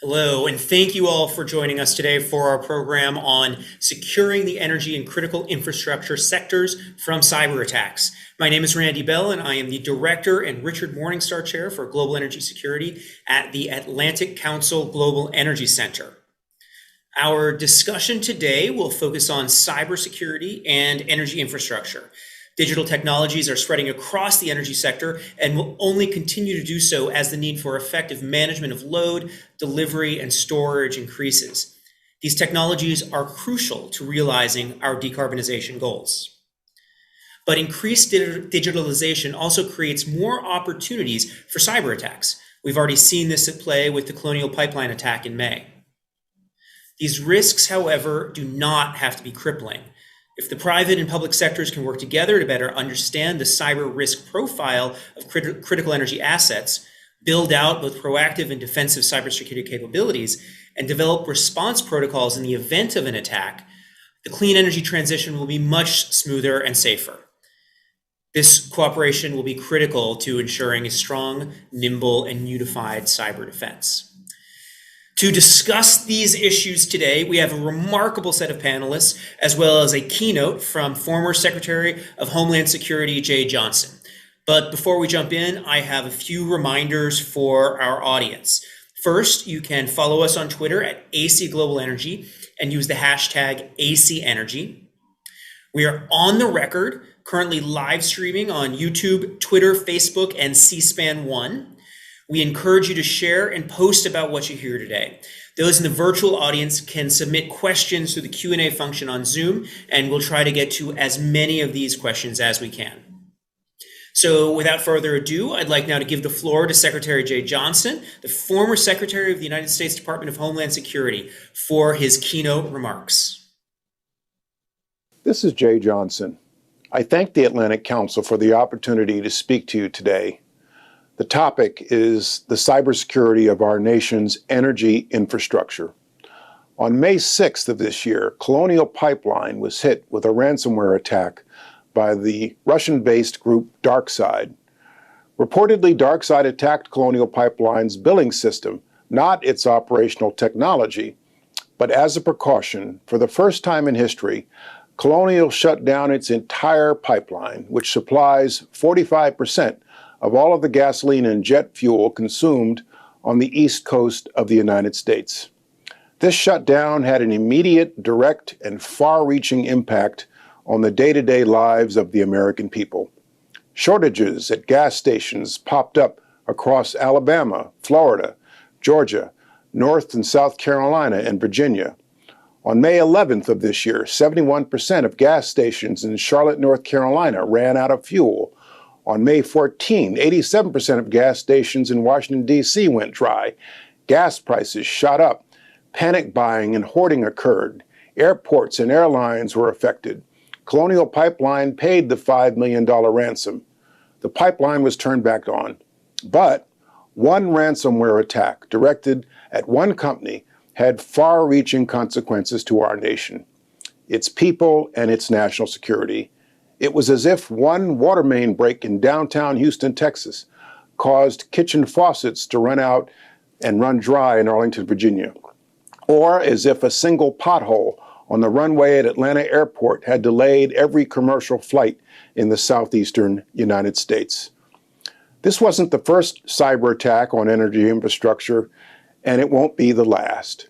Hello, and thank you all for joining us today for our program on securing the energy and critical infrastructure sectors from cyber attacks. My name is Randy Bell, and I am the Director and Richard Morningstar Chair for Global Energy Security at the Atlantic Council Global Energy Center. Our discussion today will focus on cybersecurity and energy infrastructure. Digital technologies are spreading across the energy sector and will only continue to do so as the need for effective management of load, delivery, and storage increases. These technologies are crucial to realizing our decarbonization goals. But increased digitalization also creates more opportunities for cyber attacks. We've already seen this at play with the Colonial Pipeline attack in May. These risks, however, do not have to be crippling. If the private and public sectors can work together to better understand the cyber risk profile of critical energy assets, build out both proactive and defensive cybersecurity capabilities, and develop response protocols in the event of an attack, the clean energy transition will be much smoother and safer. This cooperation will be critical to ensuring a strong, nimble, and unified cyber defense. To discuss these issues today, we have a remarkable set of panelists, as well as a keynote from former Secretary of Homeland Security, Jay Johnson. But before we jump in, I have a few reminders for our audience. First, you can follow us on Twitter at AC Global Energy and use the hashtag ACEnergy. We are on the record, currently live streaming on YouTube, Twitter, Facebook, and C-SPAN 1. We encourage you to share and post about what you hear today. Those in the virtual audience can submit questions through the Q&A function on Zoom, and we'll try to get to as many of these questions as we can. So without further ado, I'd like now to give the floor to Secretary Jay Johnson, the former Secretary of the United States Department of Homeland Security, for his keynote remarks. This is Jay Johnson. I thank the Atlantic Council for the opportunity to speak to you today. The topic is the cybersecurity of our nation's energy infrastructure. On May 6th of this year, Colonial Pipeline was hit with a ransomware attack by the Russian-based group DarkSide. Reportedly, DarkSide attacked Colonial Pipeline's billing system, not its operational technology. But as a precaution, for the first time in history, Colonial shut down its entire pipeline, which supplies 45% of all of the gasoline and jet fuel consumed on the east coast of the United States. This shutdown had an immediate, direct, and far-reaching impact on the day-to-day lives of the American people. Shortages at gas stations popped up across Alabama, Florida, Georgia, North and South Carolina, and Virginia. On May 11th of this year, 71% of gas stations in Charlotte, North Carolina ran out of fuel. On May 14, 87% of gas stations in Washington, D.C. went dry. Gas prices shot up. Panic buying and hoarding occurred. Airports and airlines were affected. Colonial Pipeline paid the $5 million ransom. The pipeline was turned back on. But one ransomware attack directed at one company had far-reaching consequences to our nation, its people, and its national security. It was as if one water main break in downtown Houston, Texas, caused kitchen faucets to run out and run dry in Arlington, Virginia. Or as if a single pothole on the runway at Atlanta Airport had delayed every commercial flight in the southeastern United States. This wasn't the first cyber attack on energy infrastructure, and it won't be the last.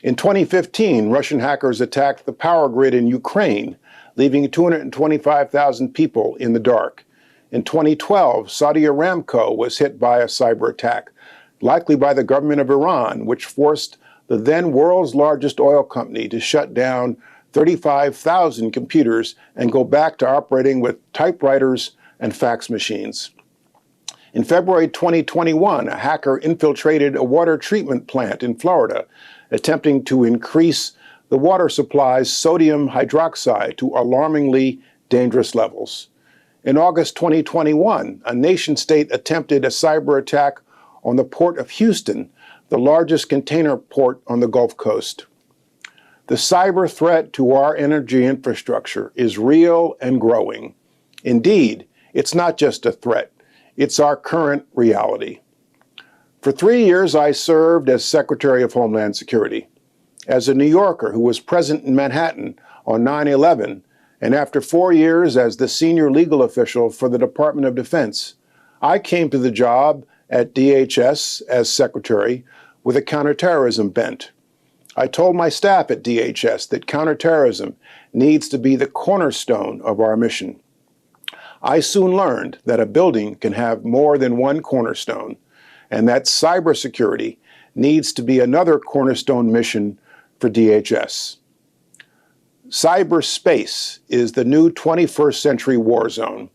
In 2015, Russian hackers attacked the power grid in Ukraine, leaving 225,000 people in the dark. In 2012, Saudi Aramco was hit by a cyber attack, likely by the government of Iran, which forced the then world's largest oil company to shut down 35,000 computers and go back to operating with typewriters and fax machines. In February 2021, a hacker infiltrated a water treatment plant in Florida, attempting to increase the water supply's sodium hydroxide to alarmingly dangerous levels. In August 2021, a nation-state attempted a cyber attack on the port of Houston, the largest container port on the Gulf Coast. The cyber threat to our energy infrastructure is real and growing. Indeed, it's not just a threat, it's our current reality. For For 3 years, I served as Secretary of Homeland Security. As a New Yorker who was present in Manhattan on 9/11, and after 4 years as the senior legal official for the Department of Defense, I came to the job at DHS as Secretary with a counterterrorism bent. I told my staff at DHS that counterterrorism needs to be the cornerstone of our mission. I soon learned that a building can have more than one cornerstone, and that cybersecurity needs to be another cornerstone mission for DHS. Cyberspace is the new 21st century war zone.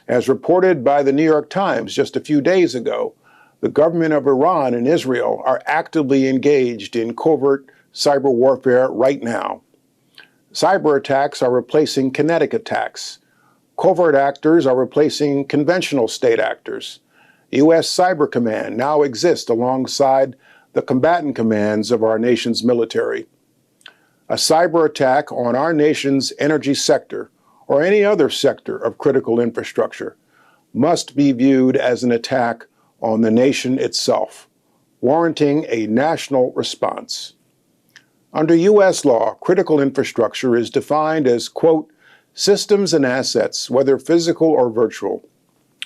As reported by the New York Times just a few days ago, the government of Iran and Israel are actively engaged in covert cyber warfare right now. Cyber attacks are replacing kinetic attacks. Covert actors are replacing conventional state actors. U.S. Cyber Command now exists alongside the combatant commands of our nation's military. A cyber attack on our nation's energy sector, or any other sector of critical infrastructure, must be viewed as an attack on the nation itself, warranting a national response. Under U.S. law, critical infrastructure is defined as, quote, systems and assets, whether physical or virtual,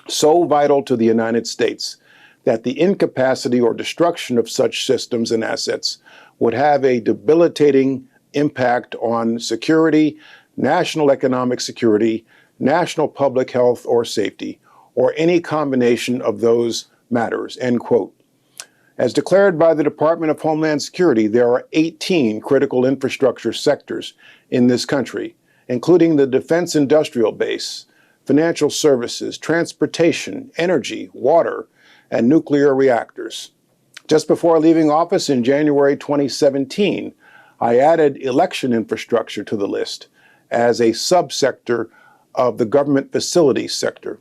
so vital to the United States that the incapacity or destruction of such systems and assets would have a debilitating impact on security, national economic security, national public health or safety, or any combination of those matters, end quote. As declared by the Department of Homeland Security, there are 18 critical infrastructure sectors in this country, including the defense industrial base, financial services, transportation, energy, water, and nuclear reactors. Just before leaving office in January 2017, I added election infrastructure to the list as a subsector of the government facilities sector.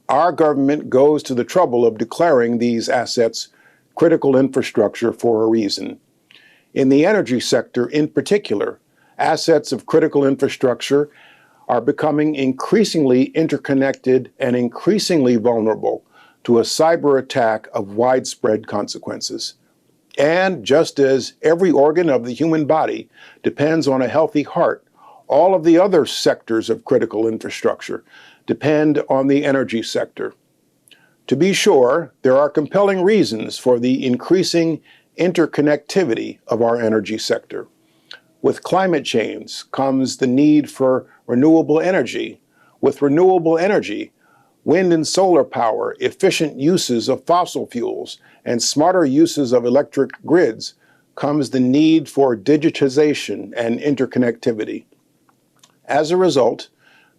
Our government goes to the trouble of declaring these assets critical infrastructure for a reason. In the energy sector in particular, assets of critical infrastructure are becoming increasingly interconnected and increasingly vulnerable to a cyber attack of widespread consequences. And just as every organ of the human body depends on a healthy heart, all of the other sectors of critical infrastructure depend on the energy sector. To be sure, there are compelling reasons for the increasing interconnectivity of our energy sector. With climate change comes the need for renewable energy. With renewable energy, wind and solar power, efficient uses of fossil fuels, and smarter uses of electric grids comes the need for digitization and interconnectivity. As a result,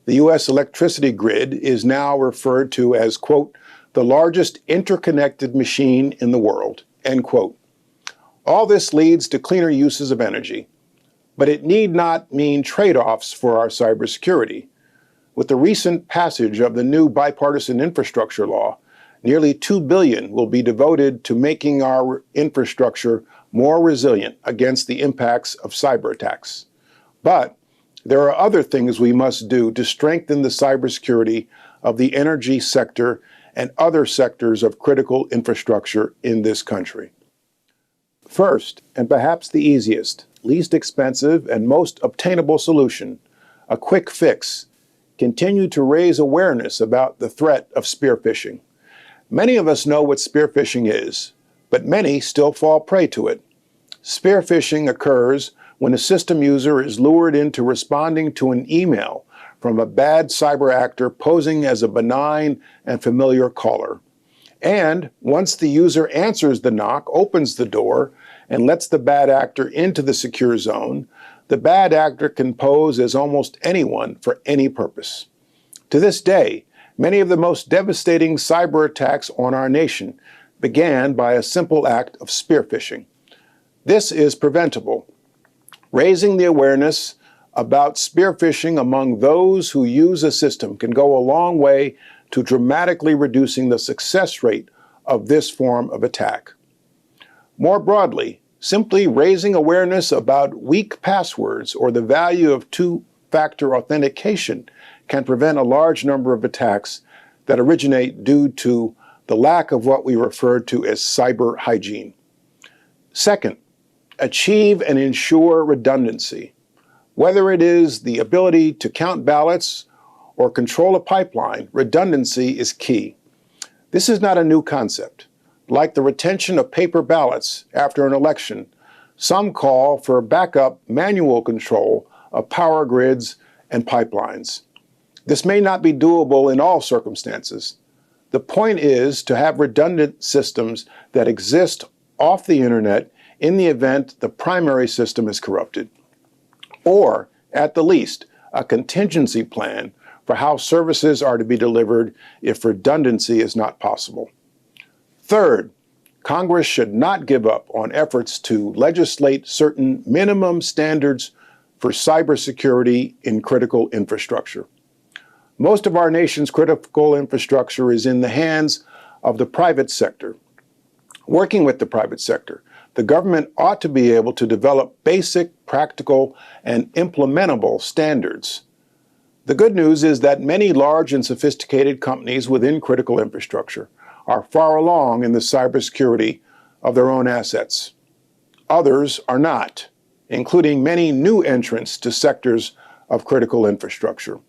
the U.S. electricity grid is now referred to as, quote, the largest interconnected machine in the world, end quote. All this leads to cleaner uses of energy, but it need not mean trade-offs for our cybersecurity. With the recent passage of the new bipartisan infrastructure law, nearly $2 billion will be devoted to making our infrastructure more resilient against the impacts of cyber attacks. But there are other things we must do to strengthen the cybersecurity of the energy sector and other sectors of critical infrastructure in this country. First, and perhaps the easiest, least expensive, and most obtainable solution, a quick fix: continue to raise awareness about the threat of spear phishing. Many of us know what spear phishing is, but many still fall prey to it. Spear phishing occurs when a system user is lured into responding to an email from a bad cyber actor posing as a benign and familiar caller. And once the user answers the knock, opens the door, and lets the bad actor into the secure zone, the bad actor can pose as almost anyone for any purpose. To this day, many of the most devastating cyber attacks on our nation began by a simple act of spear phishing. This is preventable. Raising the awareness about spear phishing among those who use a system can go a long way to dramatically reducing the success rate of this form of attack. More broadly, simply raising awareness about weak passwords or the value of two-factor authentication can prevent a large number of attacks that originate due to the lack of what we refer to as cyber hygiene. Second, achieve and ensure redundancy. Whether it is the ability to count ballots or control a pipeline, redundancy is key. This is not a new concept. Like the retention of paper ballots after an election, some call for backup manual control of power grids and pipelines. This may not be doable in all circumstances. The point is to have redundant systems that exist off the internet in the event the primary system is corrupted, or at the least, a contingency plan for how services are to be delivered if redundancy is not possible. Third, Congress should not give up on efforts to legislate certain minimum standards for cybersecurity in critical infrastructure. Most of our nation's critical infrastructure is in the hands of the private sector. Working with the private sector, the government ought to be able to develop basic, practical, and implementable standards. The good news is that many large and sophisticated companies within critical infrastructure are far along in the cybersecurity of their own assets. Others are not, including many new entrants to sectors of critical infrastructure.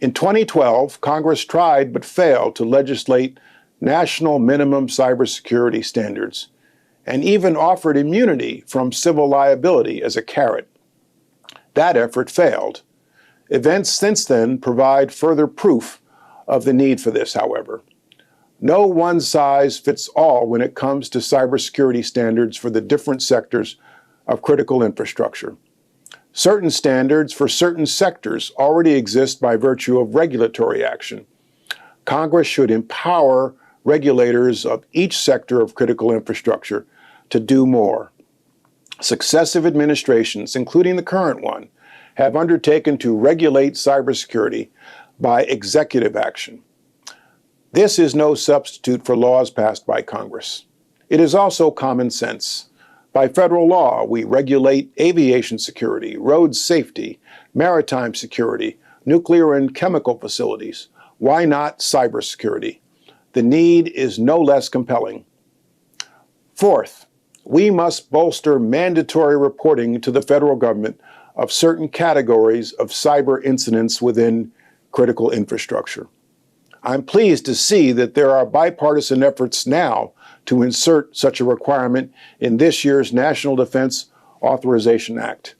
In 2012, Congress tried but failed to legislate national minimum cybersecurity standards, and even offered immunity from civil liability as a carrot. That effort failed. Events since then provide further proof of the need for this, however. No one size fits all when it comes to cybersecurity standards for the different sectors of critical infrastructure. Certain standards for certain sectors already exist by virtue of regulatory action. Congress should empower regulators of each sector of critical infrastructure to do more. Successive administrations, including the current one, have undertaken to regulate cybersecurity by executive action. This is no substitute for laws passed by Congress. It is also common sense. By federal law, we regulate aviation security, road safety, maritime security, nuclear and chemical facilities. Why not cybersecurity? The need is no less compelling. Fourth, we must bolster mandatory reporting to the federal government of certain categories of cyber incidents within critical infrastructure. I'm pleased to see that there are bipartisan efforts now to insert such a requirement in this year's National Defense Authorization Act.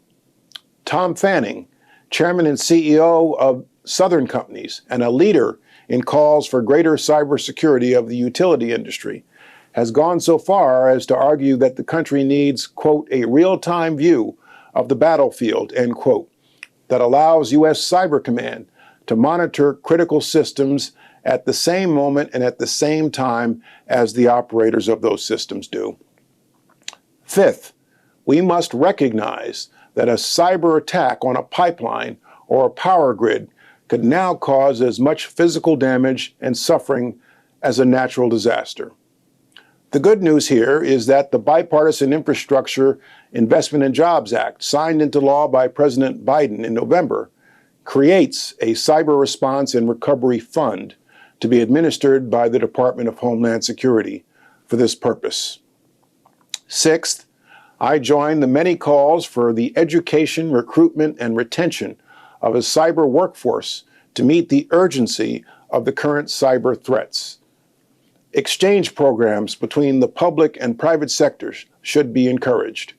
Tom Fanning, chairman and CEO of Southern Companies and a leader in calls for greater cybersecurity of the utility industry, has gone so far as to argue that the country needs, quote, a real-time view of the battlefield, end quote, that allows U.S. Cyber Command to monitor critical systems at the same moment and at the same time as the operators of those systems do. Fifth, we must recognize that a cyber attack on a pipeline or a power grid could now cause as much physical damage and suffering as a natural disaster. The good news here is that the Bipartisan Infrastructure Investment and Jobs Act, signed into law by President Biden in November, creates a cyber response and recovery fund to be administered by the Department of Homeland Security for this purpose. Sixth, I join the many calls for the education, recruitment, and retention of a cyber workforce to meet the urgency of the current cyber threats. Exchange programs between the public and private sectors should be encouraged.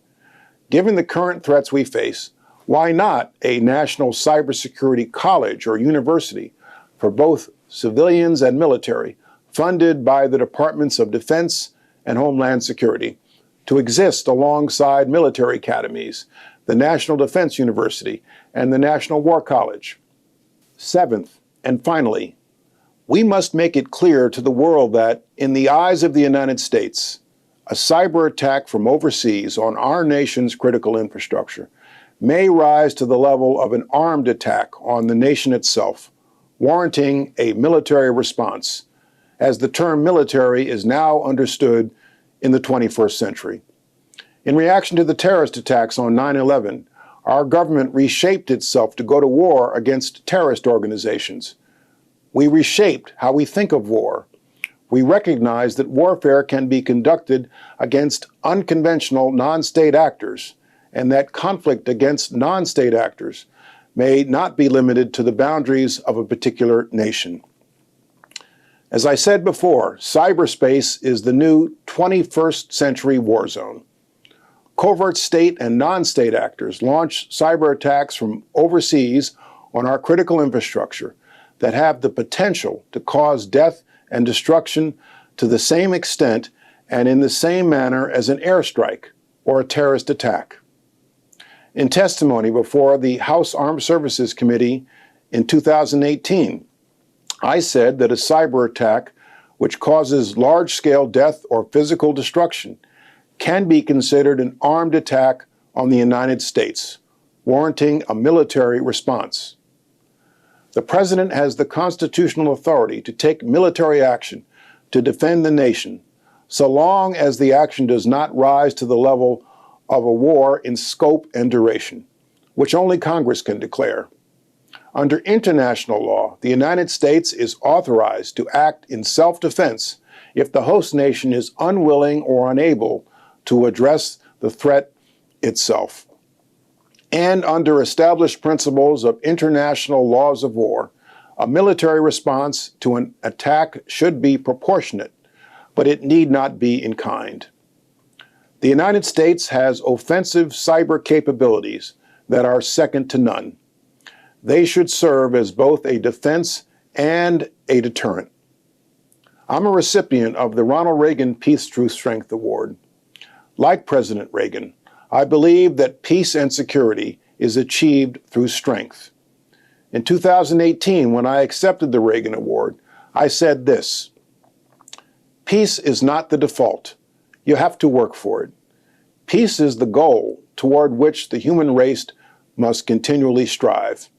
Given the current threats we face, why not a national cybersecurity college or university for both civilians and military, funded by the Departments of Defense and Homeland Security, to exist alongside military academies, the National Defense University, and the National War College? Seventh, and finally, we must make it clear to the world that, in the eyes of the United States, a cyber attack from overseas on our nation's critical infrastructure may rise to the level of an armed attack on the nation itself, warranting a military response, as the term military is now understood in the 21st century. In reaction to the terrorist attacks on 9/11, our government reshaped itself to go to war against terrorist organizations. We reshaped how we think of war. We recognize that warfare can be conducted against unconventional non-state actors, and that conflict against non-state actors may not be limited to the boundaries of a particular nation. As I said before, cyberspace is the new 21st century war zone. Covert state and non-state actors launch cyber attacks from overseas on our critical infrastructure that have the potential to cause death and destruction to the same extent and in the same manner as an airstrike or a terrorist attack. In testimony before the House Armed Services Committee in 2018, I said that a cyber attack which causes large-scale death or physical destruction can be considered an armed attack on the United States, warranting a military response. The President has the constitutional authority to take military action to defend the nation, so long as the action does not rise to the level of a war in scope and duration, which only Congress can declare. Under international law, the United States is authorized to act in self-defense if the host nation is unwilling or unable to address the threat itself. And under established principles of international laws of war, a military response to an attack should be proportionate, but it need not be in kind. The United States has offensive cyber capabilities that are second to none. They should serve as both a defense and a deterrent. I'm a recipient of the Ronald Reagan Peace Through Strength Award. Like President Reagan, I believe that peace and security is achieved through strength. In 2018, when I accepted the Reagan Award, I said this: peace is not the default. You have to work for it. Peace is the goal toward which the human race must continually strive,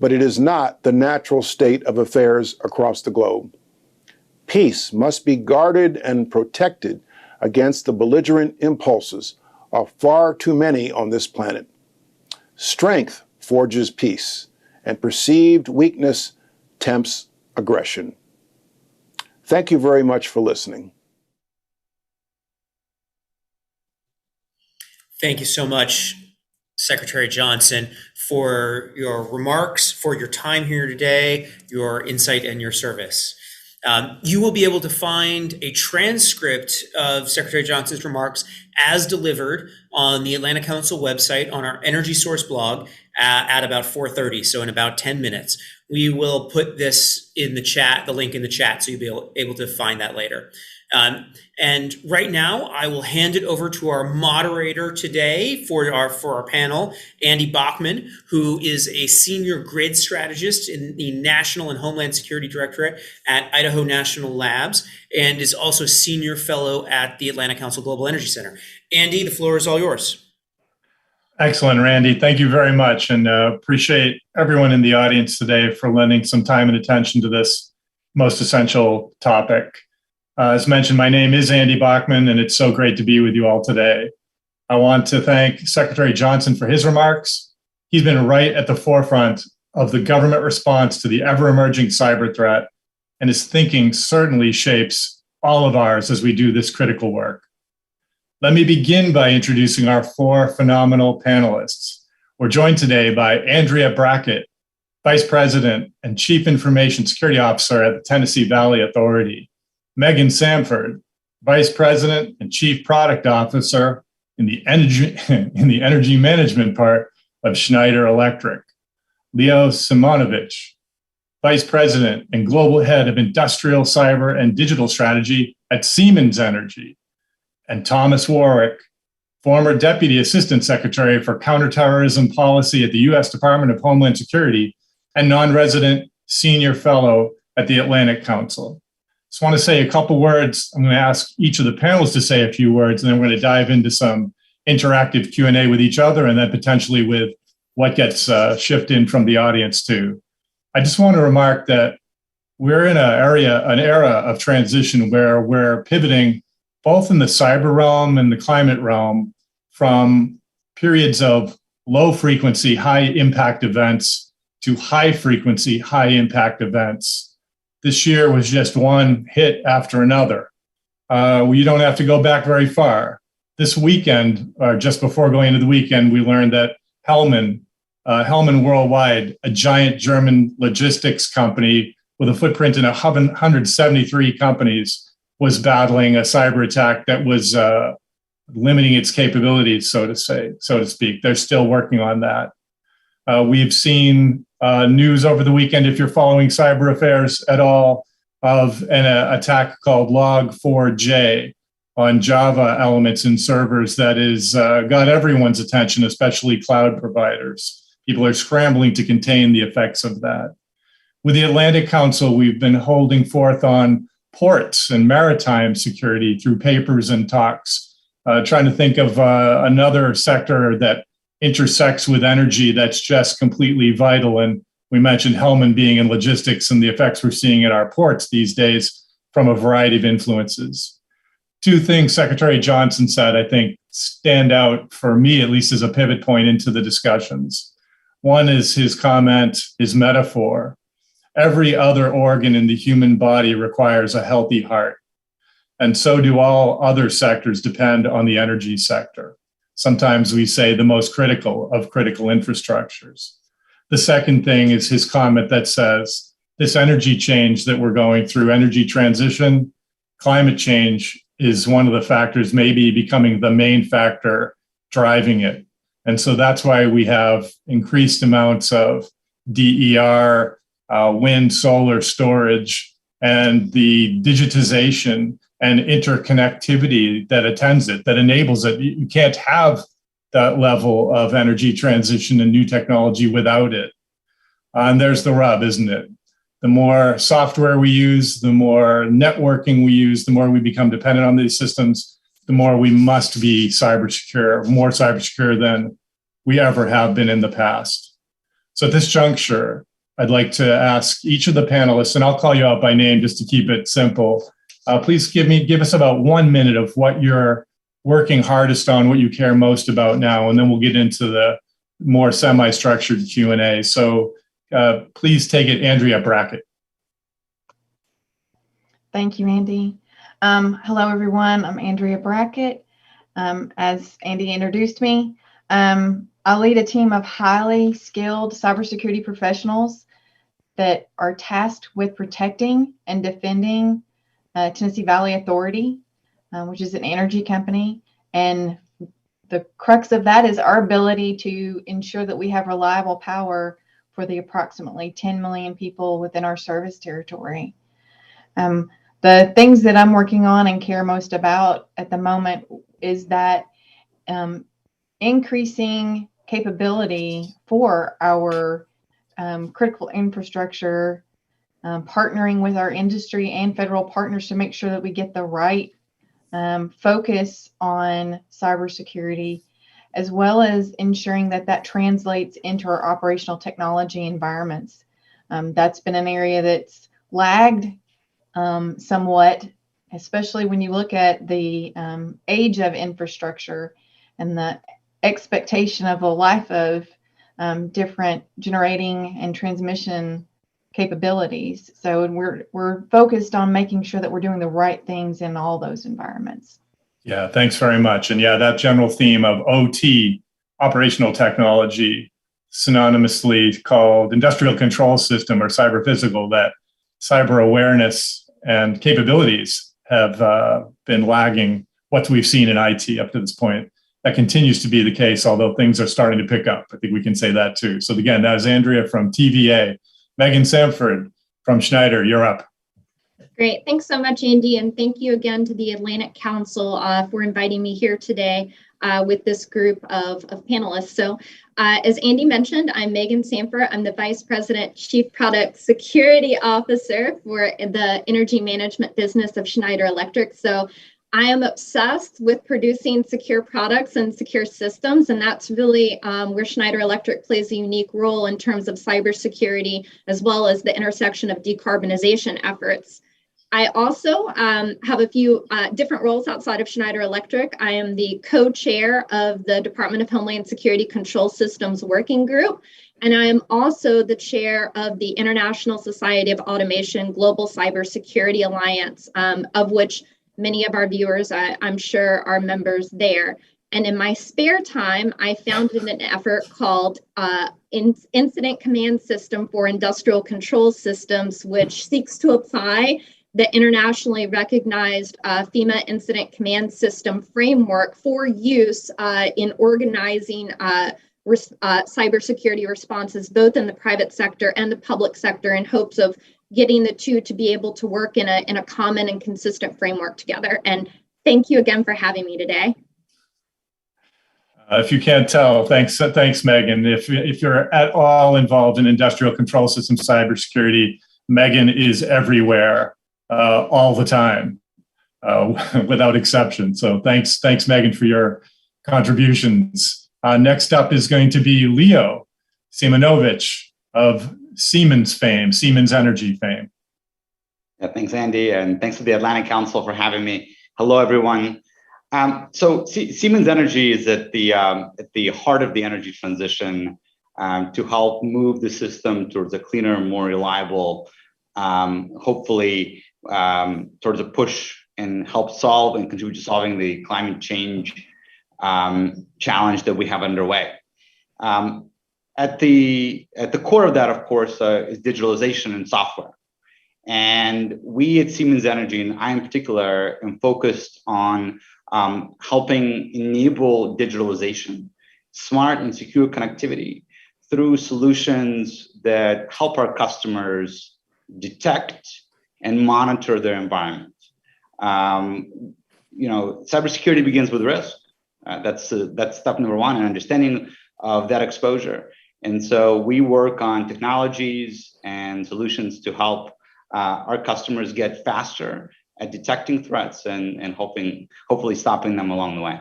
but it is not the natural state of affairs across the globe. Peace must be guarded and protected against the belligerent impulses of far too many on this planet. Strength forges peace, and perceived weakness tempts aggression. Thank you very much for listening. Thank you so much, Secretary Johnson, for your remarks, for your time here today, your insight, and your service. You will be able to find a transcript of Secretary Johnson's remarks as delivered on the Atlanta Council website on our Energy Source blog at about 4:30, so in about 10 minutes. We will put this in the chat, the link in the chat, so you'll be able to find that later. And right now, I will hand it over to our moderator today for our panel, Andy Bachman, who is a senior grid strategist in the National and Homeland Security Directorate at Idaho National Labs, and is also senior fellow at the Atlanta Council Global Energy Center. Andy, the floor is all yours. Excellent, Randy. Thank you very much, and appreciate everyone in the audience today for lending some time and attention to this most essential topic. As mentioned, my name is Andy Bachman, and it's so great to be with you all today. I want to thank Secretary Johnson for his remarks. He's been right at the forefront of the government response to the ever-emerging cyber threat, and his thinking certainly shapes all of ours as we do this critical work. Let me begin by introducing our four phenomenal panelists. We're joined today by Andrea Bart, Vice President and Chief Information Security Officer at the Tennessee Valley Authority; Megan Sanford, Vice President and Chief Product Officer in the energy management part of Schneider Electric; Leo Simonovich, Vice President and Global Head of Industrial Cyber and Digital Strategy at Siemens Energy; and Thomas Warwick, former Deputy Assistant Secretary for Counterterrorism Policy at the U.S. Department of Homeland Security and non-resident Senior Fellow at the Atlantic Council. Just want to say a couple words. I'm going to ask each of the panelists to say a few words, and then we're going to dive into some interactive Q&A with each other, and then potentially with what gets shifted in from the audience too. I just want to remark that we're in an era of transition where we're pivoting both in the cyber realm and the climate realm from periods of low frequency, high impact events to high frequency, high impact events. this year was just one hit after another. You don't have to go back very far. This weekend, or just before going into the weekend, we learned that Hellman Worldwide, a giant German logistics company with a footprint in 173 companies, was battling a cyber attack that was limiting its capabilities, so to speak. They're still working on that. We've seen news over the weekend, if you're following cyber affairs at all, of an attack called Log4j on Java elements in servers that is got everyone's attention, especially cloud providers. People are scrambling to contain the effects of that. With the Atlantic Council, we've been holding forth on ports and maritime security through papers and talks, trying to think of another sector that intersects with energy that's just completely vital. And we mentioned Hellman being in logistics and the effects we're seeing at our ports these days from a variety of influences. Two things Secretary Johnson said, I think, stand out for me, at least as a pivot point into the discussions. One is his comment, his metaphor. Every other organ in the human body requires a healthy heart. And so do all other sectors depend on the energy sector. Sometimes we say the most critical of critical infrastructures. The second thing is his comment that says this energy change that we're going through, energy transition, climate change is one of the factors, maybe becoming the main factor driving it. And so that's why we have increased amounts of DER, wind, solar storage, and the digitization and interconnectivity that attends it, that enables it. You can't have that level of energy transition and new technology without it. And there's the rub, isn't it? The more software we use, the more networking we use, the more we become dependent on these systems, the more we must be cybersecure, more cybersecure than we ever have been in the past. So at this juncture, I'd like to ask each of the panelists, and I'll call you out by name just to keep it simple. Please give us about 1 minute of what you're working hardest on, what you care most about now, and then we'll get into the more semi-structured Q&A. So please take it, Andrea Brackett. Thank you, Andy. Hello, everyone. I'm Andrea Brackett. As Andy introduced me, I lead a team of highly skilled cybersecurity professionals that are tasked with protecting and defending Tennessee Valley Authority, which is an energy company. And the crux of that is our ability to ensure that we have reliable power for the approximately 10 million people within our service territory. The things that I'm working on and care most about at the moment is that increasing capability for our critical infrastructure, partnering with our industry and federal partners to make sure that we get the right focus on cybersecurity, as well as ensuring that that translates into our operational technology environments. That's been an area that's lagged somewhat, especially when you look at the age of infrastructure and the expectation of a life of different generating and transmission capabilities. So we're focused on making sure that we're doing the right things in all those environments. Yeah, thanks very much. And yeah, that general theme of OT, operational technology, synonymously called industrial control system or cyber physical, that cyber awareness and capabilities have been lagging what we've seen in IT up to this point. That continues to be the case, although things are starting to pick up. I think we can say that too. So again, that is Andrea from TVA. Megan Sanford from Schneider, you're up. Great. Thanks so much, Andy. And thank you again to the Atlantic Council for inviting me here today with this group of panelists. So as Andy mentioned, I'm Megan Sanford. I'm the Vice President, Chief Product Security Officer for the energy management business of Schneider Electric. So I am obsessed with producing secure products and secure systems, and that's really where Schneider Electric plays a unique role in terms of cybersecurity, as well as the intersection of decarbonization efforts. I also have a few different roles outside of Schneider Electric. I am the co-chair of the Department of Homeland Security Control Systems Working Group, and I am also the chair of the International Society of Automation Global Cybersecurity Alliance, of which many of our viewers, I'm sure, are members there. And in my spare time, I founded an effort called Incident Command System for Industrial Control Systems, which seeks to apply the internationally recognized FEMA Incident Command System framework for use in organizing cybersecurity responses, both in the private sector and the public sector, in hopes of getting the two to be able to work in a common and consistent framework together. And thank you again for having me today. If you can't tell, thanks, Megan. If you're at all involved in industrial control system cybersecurity, Megan is everywhere, all the time, without exception. So thanks, Megan, for your contributions. Next up is going to be Leo Simonovich of Siemens fame, Siemens Energy fame. Yeah, thanks, Andy, and thanks to the Atlantic Council for having me. Hello, everyone. So Siemens Energy is at the heart of the energy transition to help move the system towards a cleaner, more reliable, hopefully towards a push and help solve and contribute to solving the climate change challenge that we have underway. At the core of that, of course, is digitalization and software. And we at Siemens Energy, and I in particular, am focused on helping enable digitalization, smart and secure connectivity through solutions that help our customers detect and monitor their environment. Cybersecurity begins with risk. That's step number one, and understanding of that exposure. And so we work on technologies and solutions to help our customers get faster at detecting threats and hopefully stopping them along the way.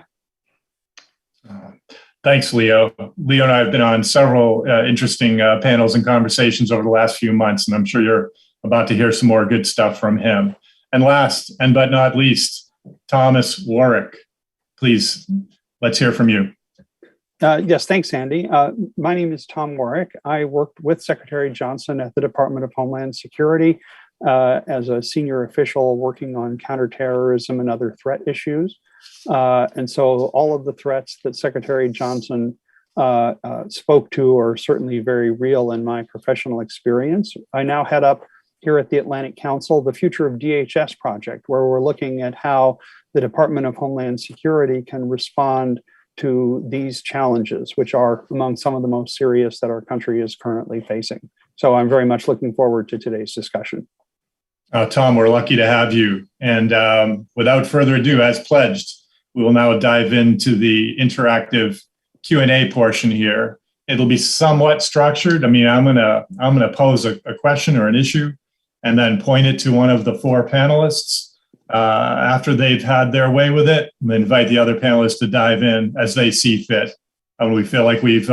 Thanks, Leo. Leo and I have been on several interesting panels and conversations over the last few months, and I'm sure you're about to hear some more good stuff from him. And last, and but not least, Thomas Warwick. Please, let's hear from you. Yes, thanks, Andy. My name is Tom Warwick. I worked with Secretary Johnson at the Department of Homeland Security as a senior official working on counterterrorism and other threat issues. And so all of the threats that Secretary Johnson spoke to are certainly very real in my professional experience. I now head up here at the Atlantic Council the Future of DHS project, where we're looking at how the Department of Homeland Security can respond to these challenges, which are among some of the most serious that our country is currently facing. So I'm very much looking forward to today's discussion. Tom, we're lucky to have you. And without further ado, as pledged, we will now dive into the interactive Q&A portion here. It'll be somewhat structured. I mean, I'm gonna pose a question or an issue and then point it to one of the four panelists. After they've had their way with it, and then invite the other panelists to dive in as they see fit. When we feel like we've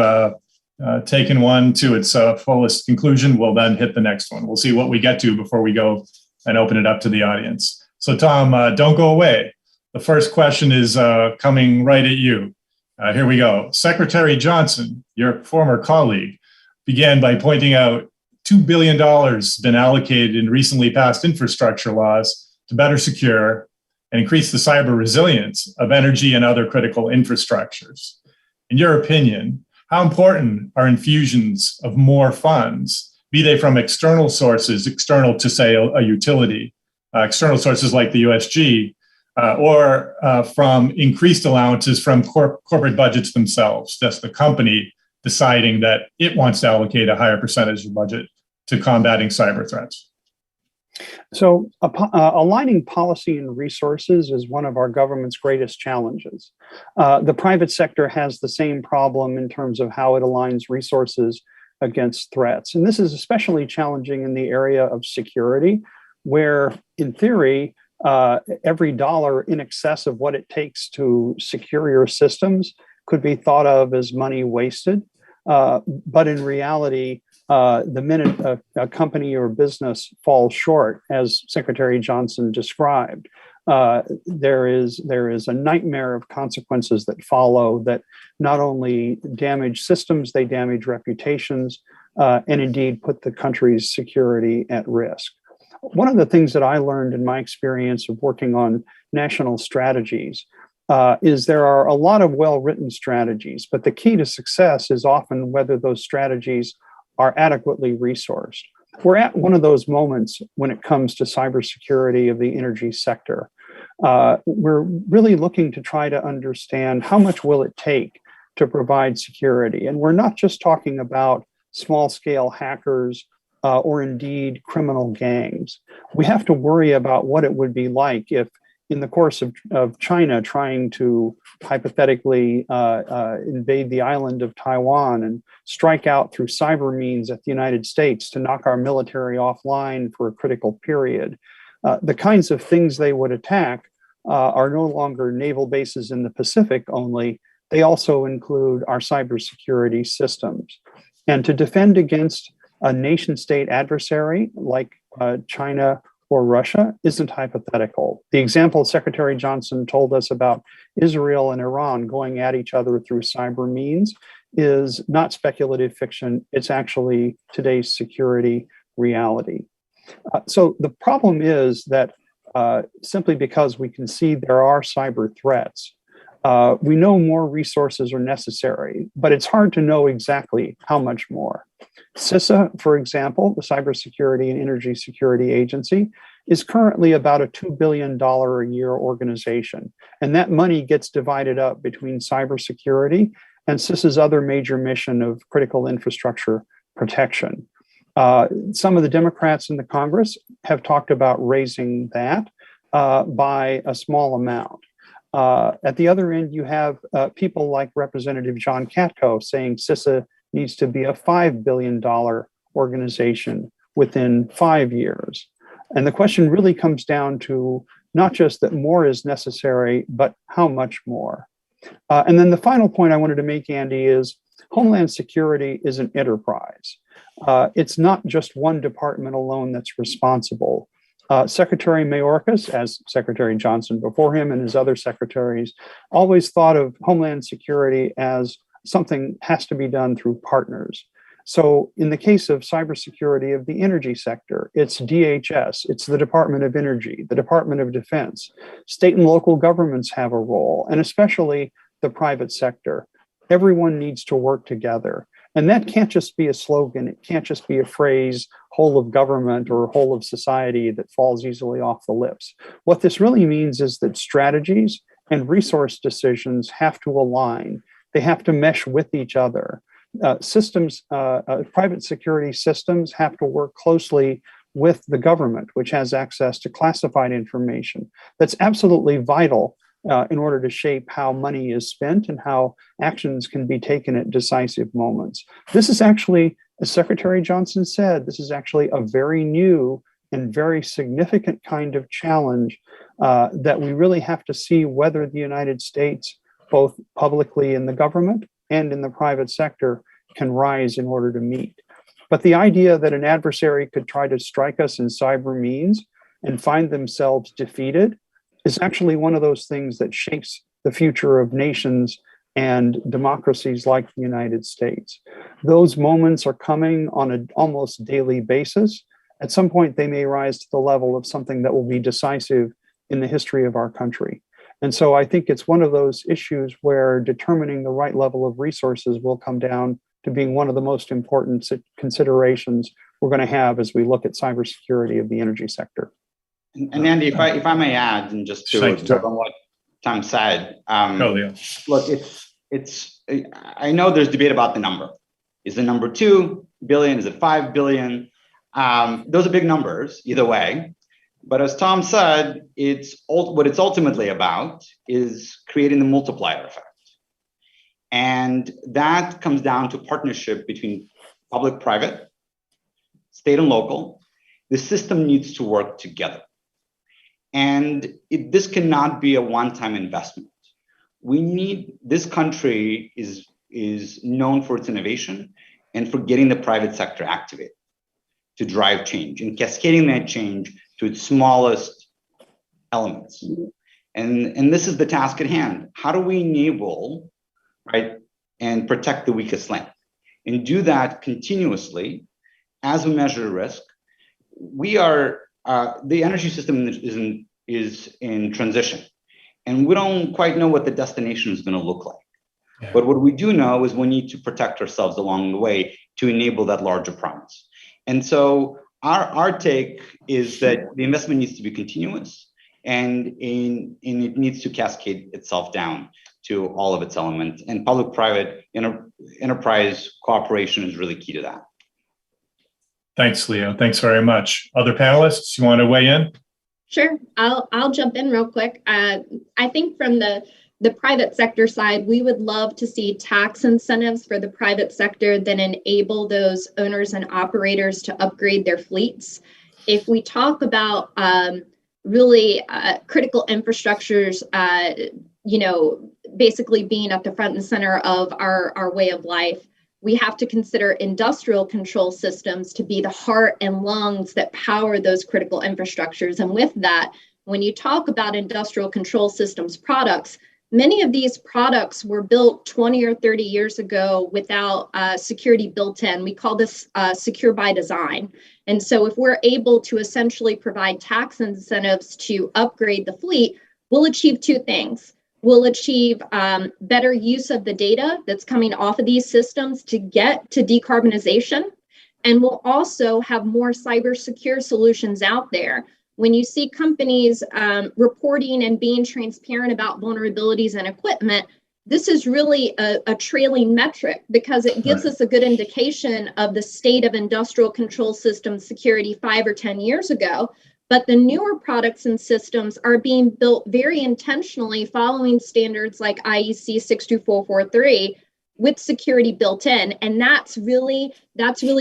taken one to its fullest conclusion, we'll then hit the next one. We'll see what we get to before we go and open it up to the audience. So Tom, don't go away. The first question is coming right at you. Here we go. Secretary Johnson, your former colleague, began by pointing out $2 billion been allocated in recently passed infrastructure laws to better secure and increase the cyber resilience of energy and other critical infrastructures. In your opinion, how important are infusions of more funds, be they from external sources, external to say a utility, external sources like the USG, or from increased allowances from corporate budgets themselves, that's the company deciding that it wants to allocate a higher percentage of budget to combating cyber threats? So aligning policy and resources is one of our government's greatest challenges. The private sector has the same problem in terms of how it aligns resources against threats. And this is especially challenging in the area of security, where in theory, every dollar in excess of what it takes to secure your systems could be thought of as money wasted. But in reality, The minute a company or business falls short, as Secretary Johnson described, there is a nightmare of consequences that follow that not only damage systems, they damage reputations, and indeed put the country's security at risk. One of the things that I learned in my experience of working on national strategies is there are a lot of well-written strategies, but the key to success is often whether those strategies are adequately resourced. We're at one of those moments when it comes to cybersecurity of the energy sector. We're really looking to try to understand how much will it take to provide security. And we're not just talking about small-scale hackers or indeed criminal gangs. We have to worry about what it would be like if, in the course of China trying to hypothetically invade the island of Taiwan and strike out through cyber means at the United States to knock our military offline for a critical period, the kinds of things they would attack are no longer naval bases in the Pacific only. They also include our cybersecurity systems. And to defend against a nation state adversary like China or Russia isn't hypothetical. The example Secretary Johnson told us about Israel and Iran going at each other through cyber means is not speculative fiction. It's actually today's security reality. So the problem is that simply because we can see there are cyber threats, we know more resources are necessary, but it's hard to know exactly how much more. CISA, for example, the Cybersecurity and Energy Security Agency, is currently about a $2 billion a year organization. And that money gets divided up between cybersecurity and CISA's other major mission of critical infrastructure protection. Some of the Democrats in the Congress have talked about raising that by a small amount. At the other end, you have people like Representative John Katko saying CISA needs to be a $5 billion organization within 5 years. And the question really comes down to not just that more is necessary, but how much more. And then the final point I wanted to make, Andy, is Homeland Security is an enterprise. It's not just one department alone that's responsible. Secretary Mayorkas, as Secretary Johnson before him and his other secretaries, always thought of Homeland Security as something has to be done through partners. So in the case of cybersecurity of the energy sector, it's DHS, it's the Department of Energy, the Department of Defense. State and local governments have a role, and especially the private sector. Everyone needs to work together. And that can't just be a slogan. It can't just be a phrase, whole of government or whole of society that falls easily off the lips. What this really means is that strategies and resource decisions have to align. They have to mesh with each other. Private security systems have to work closely with the government, which has access to classified information. That's absolutely vital in order to shape how money is spent and how actions can be taken at decisive moments. This is actually, as Secretary Johnson said, this is actually a very new and very significant kind of challenge that we really have to see whether the United States, both publicly in the government and in the private sector, can rise in order to meet. But the idea that an adversary could try to strike us in cyber means and find themselves defeated is actually one of those things that shapes the future of nations and democracies like the United States. Those moments are coming on an almost daily basis. At some point, they may rise to the level of something that will be decisive in the history of our country. And so I think it's one of those issues where determining the right level of resources will come down to being one of the most important considerations we're going to have as we look at cybersecurity of the energy sector. And Andy, if I may add, and just to build on what Tom said, look, it's I know there's debate about the number. Is the number 2 billion? Is it 5 billion? Those are big numbers either way. But as Tom said, what it's ultimately about is creating the multiplier effect. And that comes down to partnership between public-private, state and local. The system needs to work together. And this cannot be a one-time investment. This country is known for its innovation and for getting the private sector activated to drive change and cascading that change to its smallest elements. And this is the task at hand. How do we enable, right, and protect the weakest link? And do that continuously as we measure risk. We are, the energy system is in transition, and we don't quite know what the destination is going to look like. Yeah. But what we do know is we need to protect ourselves along the way to enable that larger promise. And so our take is that the investment needs to be continuous, and it needs to cascade itself down to all of its elements. And public-private enterprise cooperation is really key to that. Thanks, Leo. Thanks very much. Other panelists, you want to weigh in? Sure, I'll jump in real quick. I think from the private sector side, we would love to see tax incentives for the private sector that enable those owners and operators to upgrade their fleets. If we talk about really critical infrastructures, basically being at the front and center of our way of life, we have to consider industrial control systems to be the heart and lungs that power those critical infrastructures. And with that, when you talk about industrial control systems products, many of these products were built 20 or 30 years ago without security built in. We call this secure by design. And so if we're able to essentially provide tax incentives to upgrade the fleet, we'll achieve two things. We'll achieve better use of the data that's coming off of these systems to get to decarbonization. And we'll also have more cyber secure solutions out there. When you see companies reporting and being transparent about vulnerabilities and equipment, this is really a trailing metric because it gives us a good indication of the state of industrial control system security 5 or 10 years ago. But the newer products and systems are being built very intentionally following standards like IEC 62443 with security built in. And that's really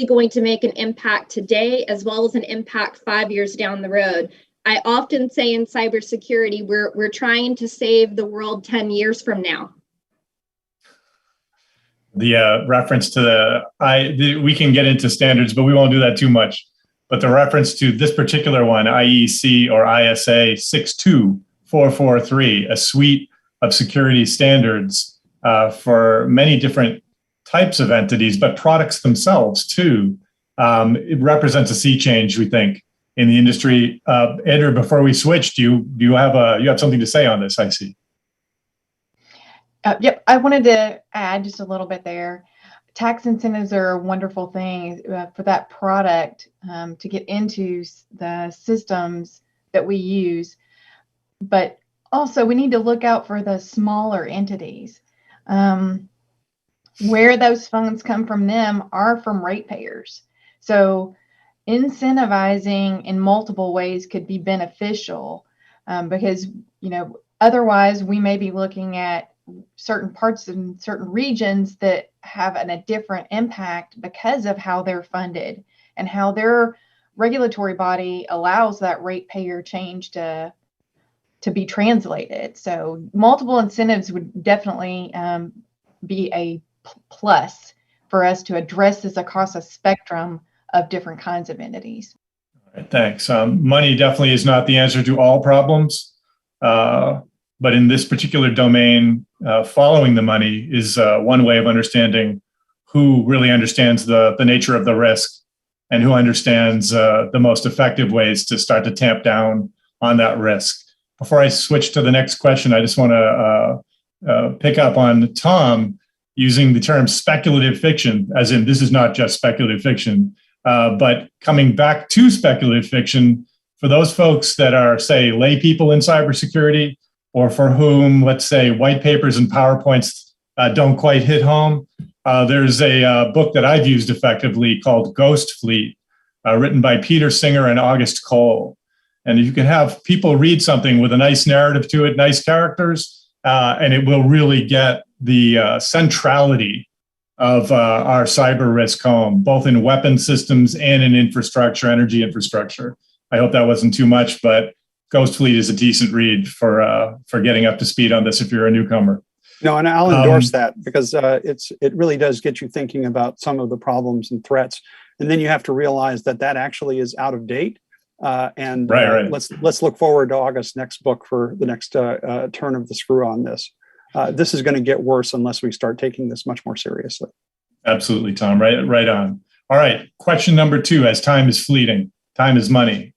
going to make an impact today as well as an impact 5 years down the road. I often say in cybersecurity, we're trying to save the world 10 years from now. The reference to we can get into standards, but we won't do that too much. But the reference to this particular one, IEC or ISA 62443, a suite of security standards for many different types of entities, but products themselves too. It represents a sea change, we think, in the industry. Andrew, before we switch, do you have something to say on this? I see. Yep, I wanted to add just a little bit there. Tax incentives are a wonderful thing for that product to get into the systems that we use. But also we need to look out for the smaller entities. Where those funds come from them are from ratepayers. So incentivizing in multiple ways could be beneficial because, otherwise we may be looking at certain parts and certain regions that have a different impact because of how they're funded and how their regulatory body allows that ratepayer change to be translated. So multiple incentives would definitely be a plus for us to address this across a spectrum of different kinds of entities. All right, thanks. Money definitely is not the answer to all problems. But in this particular domain, following the money is one way of understanding who really understands the nature of the risk and who understands the most effective ways to start to tamp down on that risk. Before I switch to the next question, I just want to pick up on Tom using the term speculative fiction, as in this is not just speculative fiction, but coming back to speculative fiction for those folks that are, say, lay people in cybersecurity, or for whom, let's say, white papers and PowerPoints don't quite hit home. There's a book that I've used effectively called Ghost Fleet, written by Peter Singer and August Cole. And you can have people read something with a nice narrative to it, nice characters, and it will really get the centrality of our cyber risk home, both in weapon systems and in infrastructure, energy infrastructure. I hope that wasn't too much, but Ghost Fleet is a decent read for getting up to speed on this if you're a newcomer. No, and I'll endorse that because it really does get you thinking about some of the problems and threats, and then you have to realize that actually is out of date. Right. Let's look forward to August's next book for the next turn of the screw on this. This is going to get worse unless we start taking this much more seriously. Absolutely, Tom. Right on. All right. Question number 2, as time is fleeting, time is money.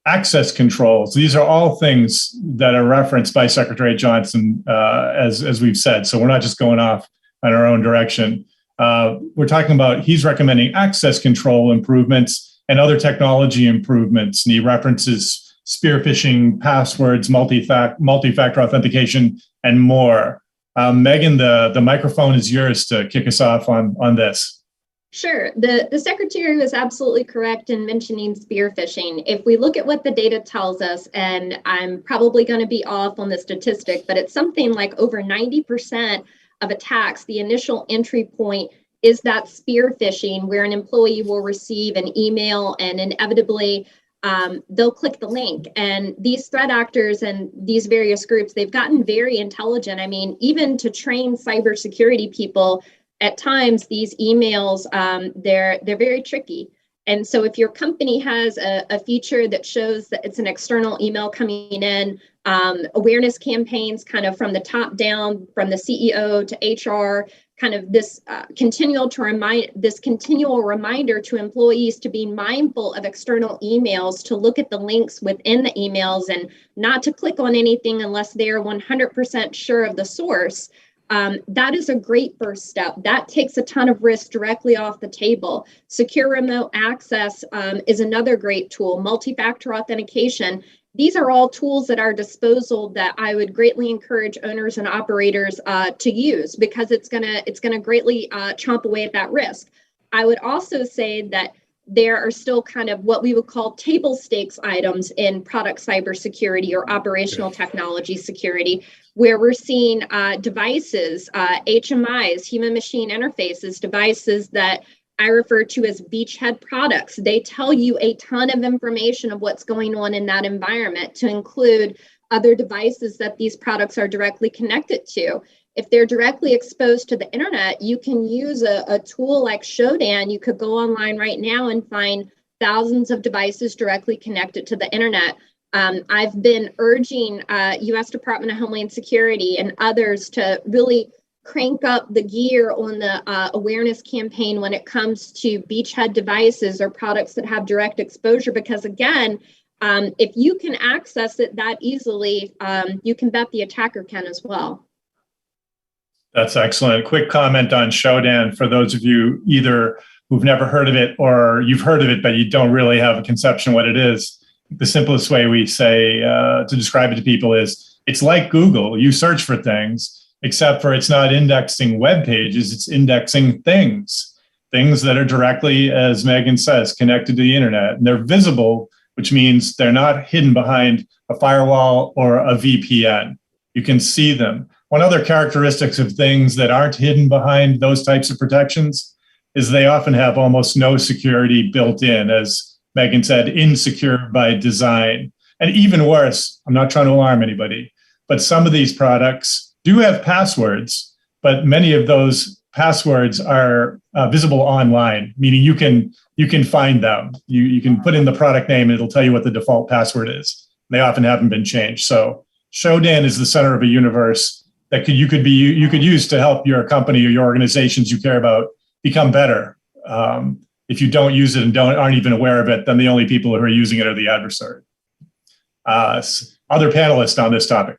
Access controls. These are all things that are referenced by Secretary Johnson, as we've said. So we're not just going off on our own direction. We're talking about, he's recommending access control improvements and other technology improvements. And he references spear phishing, passwords, multi-factor authentication, and more. Megan, the microphone is yours to kick us off on this. Sure. The Secretary was absolutely correct in mentioning spear phishing. If we look at what the data tells us, and I'm probably going to be off on the statistic, but it's something like over 90% of attacks, the initial entry point is that spear phishing, where an employee will receive an email and inevitably they'll click the link. And these threat actors and these various groups, they've gotten very intelligent. I mean, even to train cybersecurity people, at times these emails, they're very tricky. And so if your company has a feature that shows that it's an external email coming in, awareness campaigns kind of from the top down, from the CEO to HR, kind of this continual reminder to employees to be mindful of external emails, to look at the links within the emails and not to click on anything unless they're 100% sure of the source. That is a great first step. That takes a ton of risk directly off the table. Secure remote access is another great tool. Multi-factor authentication. These are all tools at our disposal that I would greatly encourage owners and operators to use, because it's gonna greatly chomp away at that risk. I would also say that there are still kind of what we would call table stakes items in product cybersecurity or operational technology security, where we're seeing devices, HMIs, human machine interfaces, devices that I refer to as beachhead products. They tell you a ton of information of what's going on in that environment, to include other devices that these products are directly connected to. If they're directly exposed to the internet, you can use a tool like Shodan. You could go online right now and find thousands of devices directly connected to the internet. I've been urging U.S. Department of Homeland Security and others to really crank up the gear on the awareness campaign when it comes to beachhead devices or products that have direct exposure, because again, if you can access it that easily, you can bet the attacker can as well. That's excellent. Quick comment on Shodan for those of you either who've never heard of it or you've heard of it, but you don't really have a conception what it is. The simplest way we say to describe it to people is it's like Google. You search for things, except for it's not indexing web pages, it's indexing things that are directly, as Megan says, connected to the internet. And they're visible, which means they're not hidden behind a firewall or a VPN. You can see them. One other characteristics of things that aren't hidden behind those types of protections is they often have almost no security built in, as Megan said, insecure by design. And even worse, I'm not trying to alarm anybody, but some of these products do have passwords, but many of those passwords are visible online, meaning you can find them. You can put in the product name and it'll tell you what the default password is. They often haven't been changed. So Shodan is the center of a universe that you could use to help your company or your organizations you care about become better. If you don't use it and aren't even aware of it, then the only people who are using it are the adversary. Other panelists on this topic.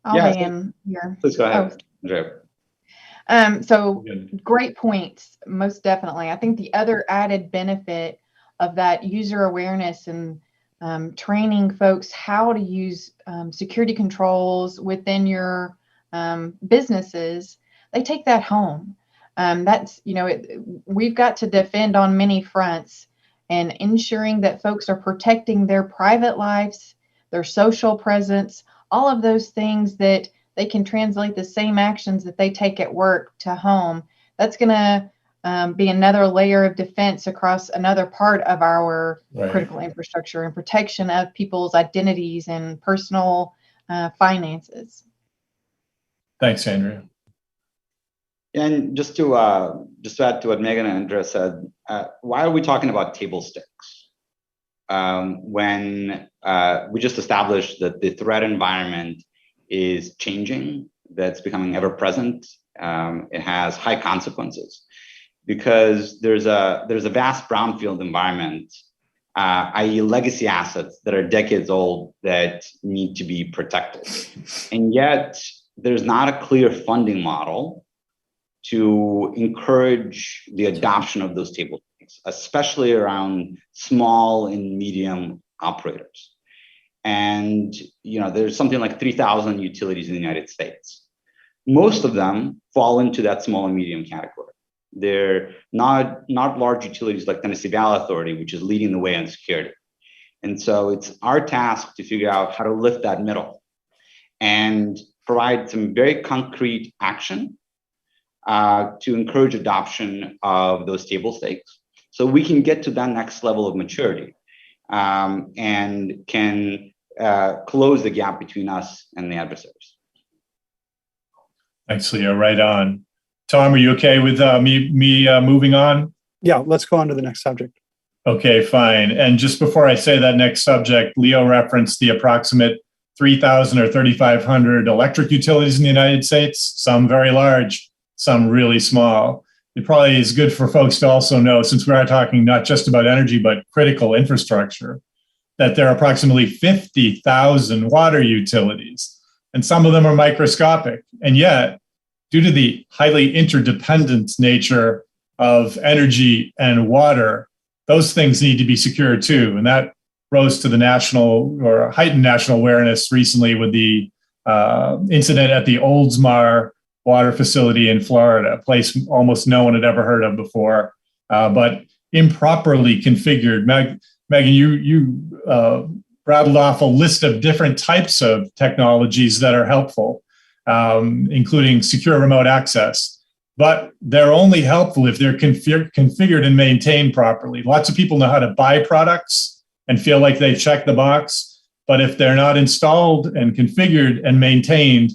I'll be in here. Please go ahead, Andrea. So great points, most definitely. I think the other added benefit of that user awareness and training folks how to use security controls within your businesses, they take that home. That's, we've got to defend on many fronts, and ensuring that folks are protecting their private lives, their social presence, all of those things that they can translate the same actions that they take at work to home. That's going to be another layer of defense across another part of our critical infrastructure and protection of people's identities and personal finances. Thanks, Andrea. And just to add to what Megan and Andrea said, why are we talking about table stakes when we just established that the threat environment is changing, that's becoming ever present? It has high consequences because there's a vast brownfield environment, i.e. legacy assets that are decades old that need to be protected. And yet there's not a clear funding model to encourage the adoption of those table stakes, especially around small and medium operators. And there's something like 3,000 utilities in the United States. Most of them fall into that small and medium category. They're not large utilities like Tennessee Valley Authority, which is leading the way on security. And so it's our task to figure out how to lift that middle and provide some very concrete action to encourage adoption of those table stakes so we can get to that next level of maturity and can close the gap between us and the adversaries. Thanks, Leo. Right on. Tom, are you okay with me moving on? Yeah, let's go on to the next subject. Okay, fine. And just before I say that next subject, Leo referenced the approximate 3,000 or 3,500 electric utilities in the United States, some very large, some really small. It probably is good for folks to also know, since we are talking not just about energy, but critical infrastructure, that there are approximately 50,000 water utilities, and some of them are microscopic. And yet, due to the highly interdependent nature of energy and water, those things need to be secure too. And that rose to the national or heightened national awareness recently with the incident at the Oldsmar water facility in Florida, a place almost no one had ever heard of before, but improperly configured. Megan, you rattled off a list of different types of technologies that are helpful, including secure remote access. But they're only helpful if they're configured and maintained properly. Lots of people know how to buy products and feel like they check the box, but if they're not installed and configured and maintained,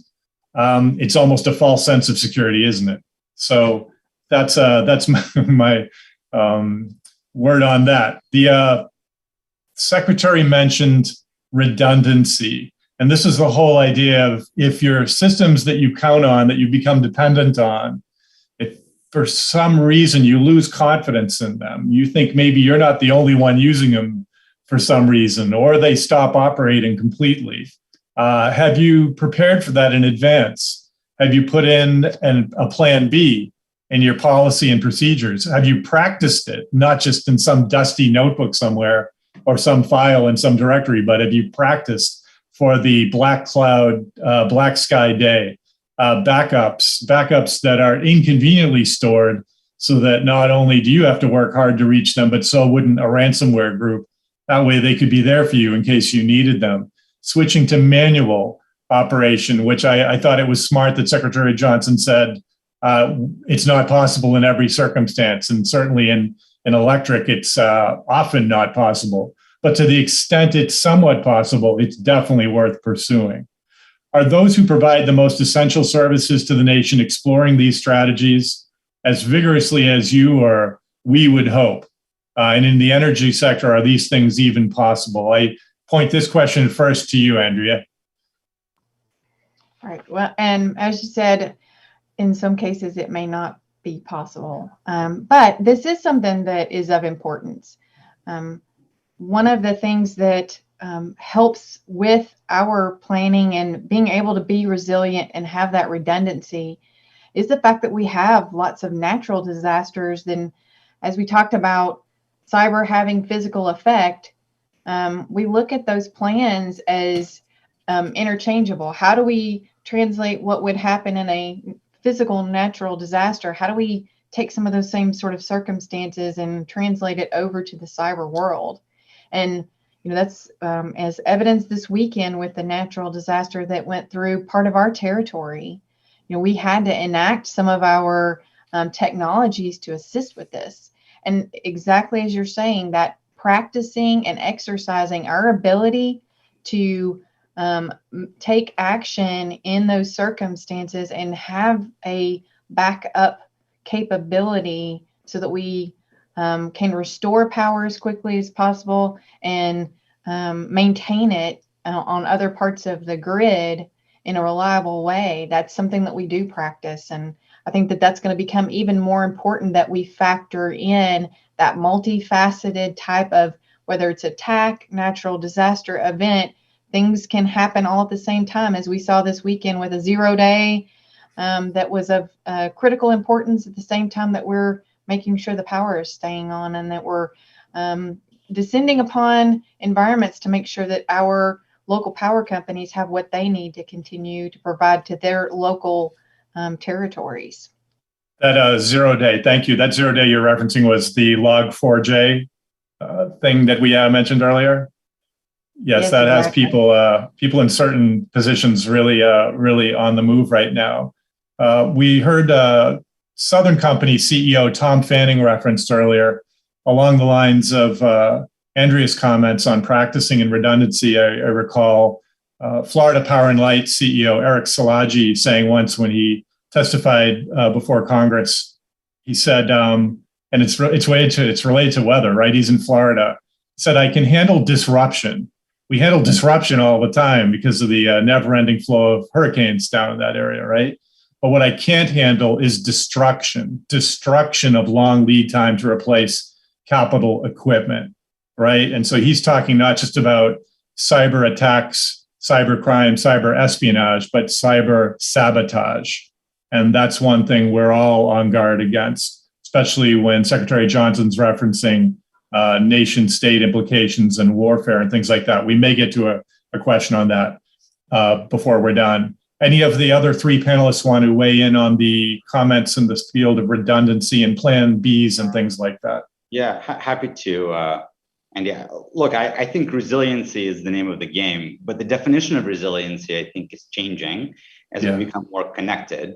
it's almost a false sense of security, isn't it? So that's my word on that. The secretary mentioned redundancy. And this is the whole idea of if your systems that you count on, that you become dependent on, if for some reason you lose confidence in them, you think maybe you're not the only one using them for some reason, or they stop operating completely. Have you prepared for that in advance? Have you put in a plan B in your policy and procedures? Have you practiced it, not just in some dusty notebook somewhere or some file in some directory, but have you practiced for the black cloud, black sky day, backups that are inconveniently stored so that not only do you have to work hard to reach them, but so wouldn't a ransomware group. That way they could be there for you in case you needed them. Switching to manual operation, which I thought it was smart that Secretary Johnson said it's not possible in every circumstance. And certainly in electric, it's often not possible. But to the extent it's somewhat possible, it's definitely worth pursuing. Are those who provide the most essential services to the nation exploring these strategies as vigorously as you or we would hope? And in the energy sector, are these things even possible? I point this question first to you, Andrea. All right. Well, and as you said, in some cases, it may not be possible. But this is something that is of importance. One of the things that helps with our planning and being able to be resilient and have that redundancy is the fact that we have lots of natural disasters. Then, as we talked about cyber having physical effect, we look at those plans as interchangeable. How do we translate what would happen in a physical natural disaster? How do we take some of those same sort of circumstances and translate it over to the cyber world? And that's as evidenced this weekend with the natural disaster that went through part of our territory. We had to enact some of our technologies to assist with this. And exactly as you're saying, that practicing and exercising our ability to take action in those circumstances and have a backup capability so that we can restore power as quickly as possible and maintain it on other parts of the grid in a reliable way. That's something that we do practice. And I think that that's going to become even more important, that we factor in that multifaceted type of, whether it's attack, natural disaster, event, things can happen all at the same time, as we saw this weekend with a 0-day that was of critical importance at the same time that we're making sure the power is staying on, and that we're descending upon environments to make sure that our local power companies have what they need to continue to provide to their local territories. That 0-day, thank you. That 0-day you're referencing was the log4j thing that we mentioned earlier. Yes, that exactly. Has people in certain positions really on the move right now. We heard Southern Company CEO Tom Fanning referenced earlier along the lines of Andrea's comments on practicing in redundancy. I recall Florida Power and Light CEO Eric Szilagyi saying once when he testified before Congress, he said, and it's related to weather, right? He's in Florida. He said, "I can handle disruption. We handle disruption all the time because of the never-ending flow of hurricanes down in that area, right? But what I can't handle is destruction of long lead time to replace capital equipment, right?" And so he's talking not just about cyber attacks, cyber crime, cyber espionage, but cyber sabotage. And that's one thing we're all on guard against, especially when Secretary Johnson's referencing nation state implications and warfare and things like that. We may get to a question on that before we're done. Any of the other three panelists want to weigh in on the comments in this field of redundancy and plan Bs and things like that? Yeah, happy to. And yeah, look, I think resiliency is the name of the game, but the definition of resiliency, I think, is changing as we become more connected.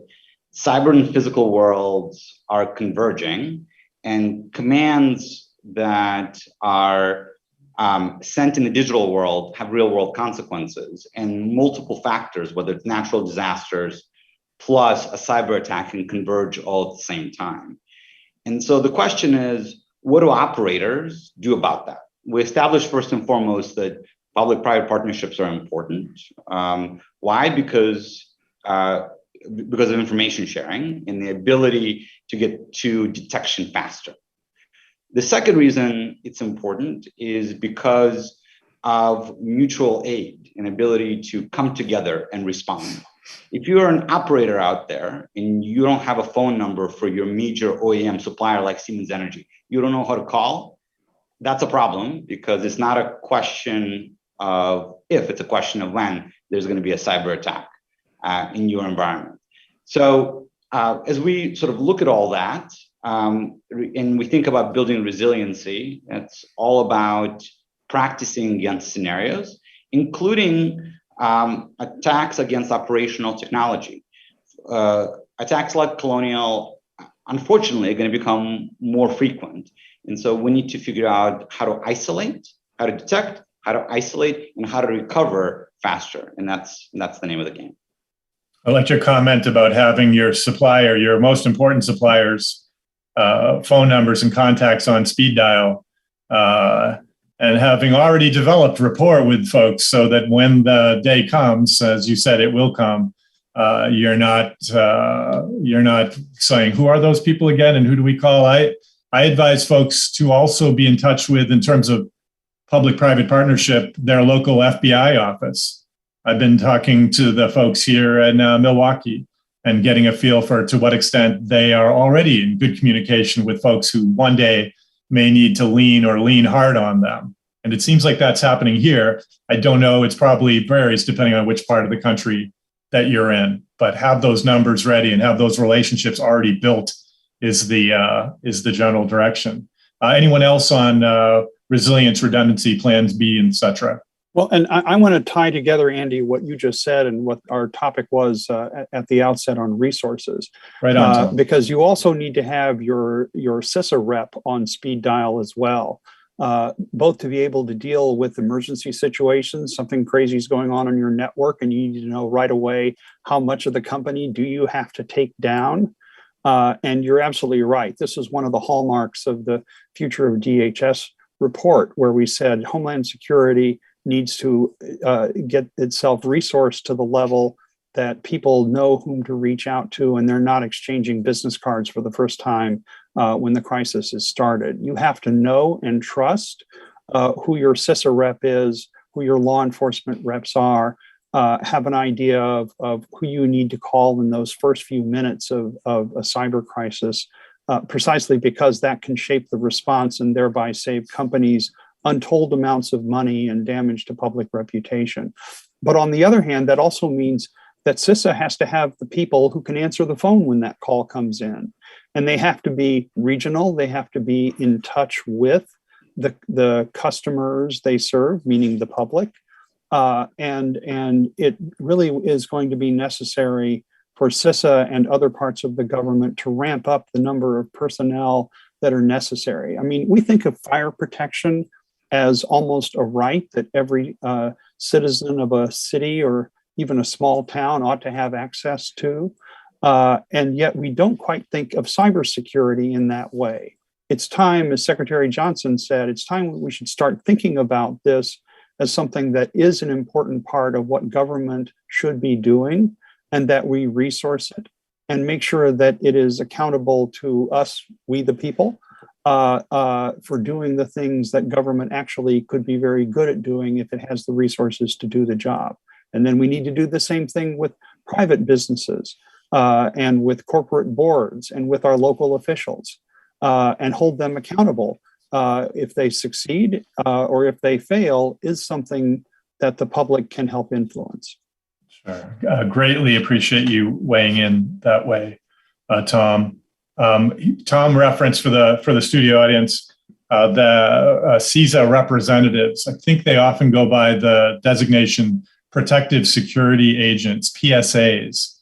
Cyber and physical worlds are converging, and commands that are sent in the digital world have real world consequences, and multiple factors, whether it's natural disasters plus a cyber attack, can converge all at the same time. And so the question is, what do operators do about that? We established first and foremost that public-private partnerships are important. Why? Because of information sharing and the ability to get to detection faster. The second reason it's important is because of mutual aid and ability to come together and respond. If you're an operator out there and you don't have a phone number for your major OEM supplier like Siemens Energy, you don't know how to call, that's a problem, because it's not a question of if, it's a question of when there's going to be a cyber attack in your environment. So as we sort of look at all that, and we think about building resiliency, it's all about practicing against scenarios, including attacks against operational technology. Attacks like Colonial, unfortunately, are going to become more frequent. And so we need to figure out how to isolate, how to detect, how to isolate, and how to recover faster. And that's the name of the game. I like your comment about having your supplier, your most important suppliers, phone numbers and contacts on speed dial, and having already developed rapport with folks so that when the day comes, as you said, it will come, you're not saying, who are those people again and who do we call? I advise folks to also be in touch with, in terms of public-private partnership, their local FBI office. I've been talking to the folks here in Milwaukee and getting a feel for to what extent they are already in good communication with folks who one day may need to lean hard on them. And it seems like that's happening here. I don't know, it's probably varies depending on which part of the country that you're in, but have those numbers ready and have those relationships already built is the general direction. Anyone else on resilience, redundancy, plans B, et cetera? Well, and I want to tie together, Andy, what you just said and what our topic was at the outset on resources. Right on. Because you also need to have your CISA rep on speed dial as well. both to be able to deal with emergency situations, something crazy is going on your network and you need to know right away how much of the company do you have to take down. And you're absolutely right. This is one of the hallmarks of the Future of DHS report, where we said Homeland Security needs to get itself resourced to the level that people know whom to reach out to, and they're not exchanging business cards for the first time when the crisis is started. You have to know and trust who your CISA rep is, who your law enforcement reps are, have an idea of who you need to call in those first few minutes of a cyber crisis, precisely because that can shape the response and thereby save companies untold amounts of money and damage to public reputation. But on the other hand, that also means that CISA has to have the people who can answer the phone when that call comes in. And they have to be regional. They have to be in touch with the customers they serve, meaning the public. And it really is going to be necessary for CISA and other parts of the government to ramp up the number of personnel that are necessary. I mean, we think of fire protection as almost a right that every citizen of a city or even a small town ought to have access to. And yet we don't quite think of cybersecurity in that way. It's time, as Secretary Johnson said, it's time we should start thinking about this as something that is an important part of what government should be doing, and that we resource it and make sure that it is accountable to us, we the people, for doing the things that government actually could be very good at doing if it has the resources to do the job. And then we need to do the same thing with private businesses and with corporate boards and with our local officials and hold them accountable. If they succeed or if they fail is something that the public can help influence. Sure. Greatly appreciate you weighing in that way, Tom. Tom referenced for the studio audience the CISA representatives. I think they often go by the designation Protective Security Agents, PSAs,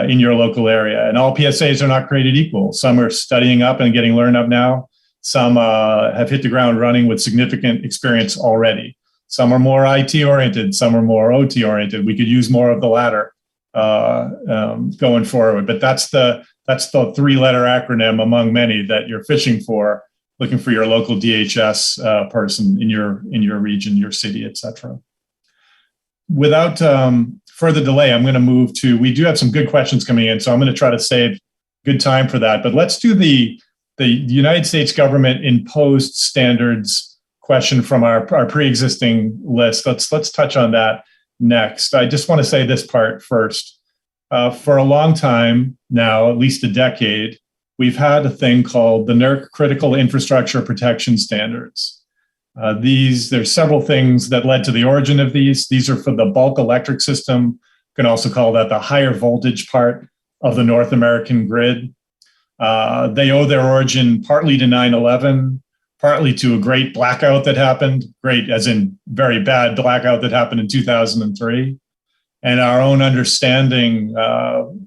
in your local area. And all PSAs are not created equal. Some are studying up and getting learned up now. Some have hit the ground running with significant experience already. Some are more IT oriented. Some are more OT oriented. We could use more of the latter going forward. But that's the three-letter acronym among many that you're fishing for, looking for your local DHS person in your region, your city, et cetera. Without further delay, I'm going to move to, we do have some good questions coming in, so I'm going to try to save good time for that. But let's do the United States government imposed standards question from our pre-existing list. Let's touch on that next. I just want to say this part first. For a long time now, at least a decade, we've had a thing called the NERC Critical Infrastructure Protection Standards. There's several things that led to the origin of these. These are for the bulk electric system. You can also call that the higher voltage part of the North American grid. They owe their origin partly to 9/11, partly to a great blackout that happened, great as in very bad blackout that happened in 2003. And our own understanding,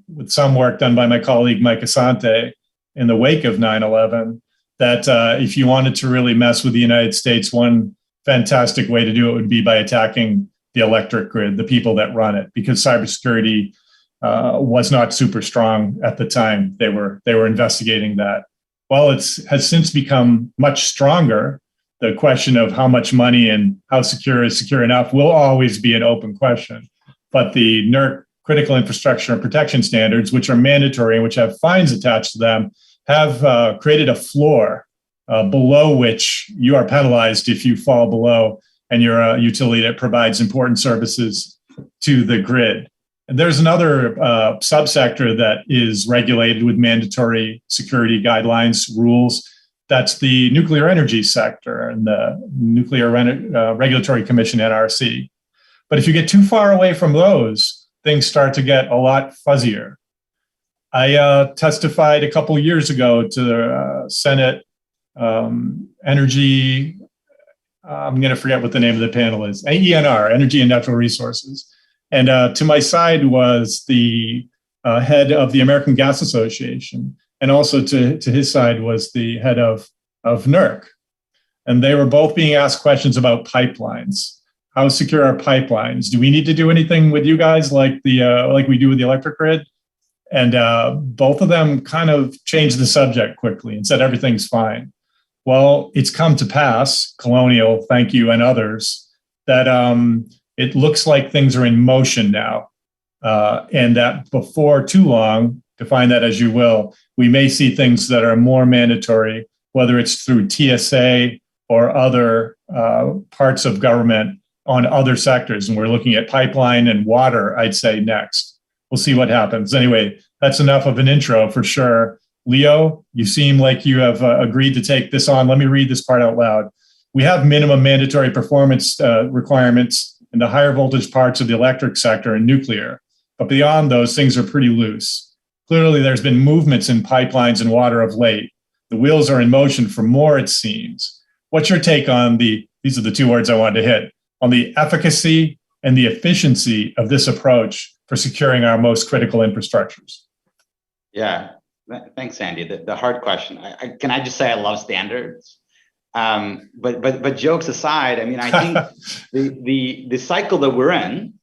with some work done by my colleague Mike Asante in the wake of 9/11, that if you wanted to really mess with the United States, one fantastic way to do it would be by attacking the electric grid, the people that run it, because cybersecurity was not super strong at the time. They were investigating that. Well, it has since become much stronger. The question of how much money and how secure is secure enough will always be an open question. But the NERC Critical Infrastructure and Protection Standards, which are mandatory and which have fines attached to them, have created a floor below which you are penalized if you fall below and you're a utility that provides important services to the grid. And there's another subsector that is regulated with mandatory security guidelines, rules. That's the nuclear energy sector and the Nuclear Regulatory Commission, NRC. But if you get too far away from those, things start to get a lot fuzzier. I testified a couple years ago to the Senate Energy, I'm going to forget what the name of the panel is, ENR, Energy and Natural Resources. And to my side was the head of the American Gas Association. And also to his side was the head of NERC. and they were both being asked questions about pipelines. How secure are pipelines? Do we need to do anything with you guys like we do with the electric grid? And both of them kind of changed the subject quickly and said everything's fine. Well, it's come to pass, Colonial, thank you, and others, that it looks like things are in motion now. And that before too long, define that as you will, we may see things that are more mandatory, whether it's through TSA or other parts of government on other sectors. And we're looking at pipeline and water, I'd say, next. We'll see what happens. Anyway, that's enough of an intro for sure. Leo, you seem like you have agreed to take this on. Let me read this part out loud. We have minimum mandatory performance requirements in the higher voltage parts of the electric sector and nuclear. But beyond those, things are pretty loose. Clearly, there's been movements in pipelines and water of late. The wheels are in motion for more, it seems. What's your take on these are the two words I wanted to hit, on the efficacy and the efficiency of this approach for securing our most critical infrastructures? Yeah, thanks, Andy. The hard question. Can I just say I love standards? But jokes aside, I mean, I think the cycle that we're in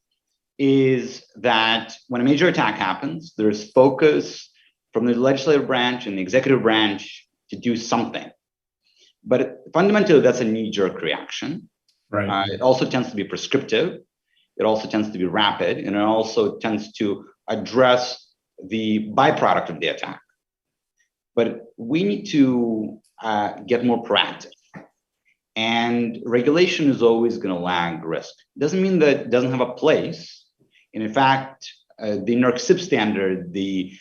is that when a major attack happens, there's focus from the legislative branch and the executive branch to do something. But fundamentally, that's a knee-jerk reaction. Right. It also tends to be prescriptive. It also tends to be rapid, and it also tends to address the byproduct of the attack. But we need to get more proactive. And regulation is always going to lag risk. It doesn't mean that it doesn't have a place. And in fact, the NERC-CIP standard, the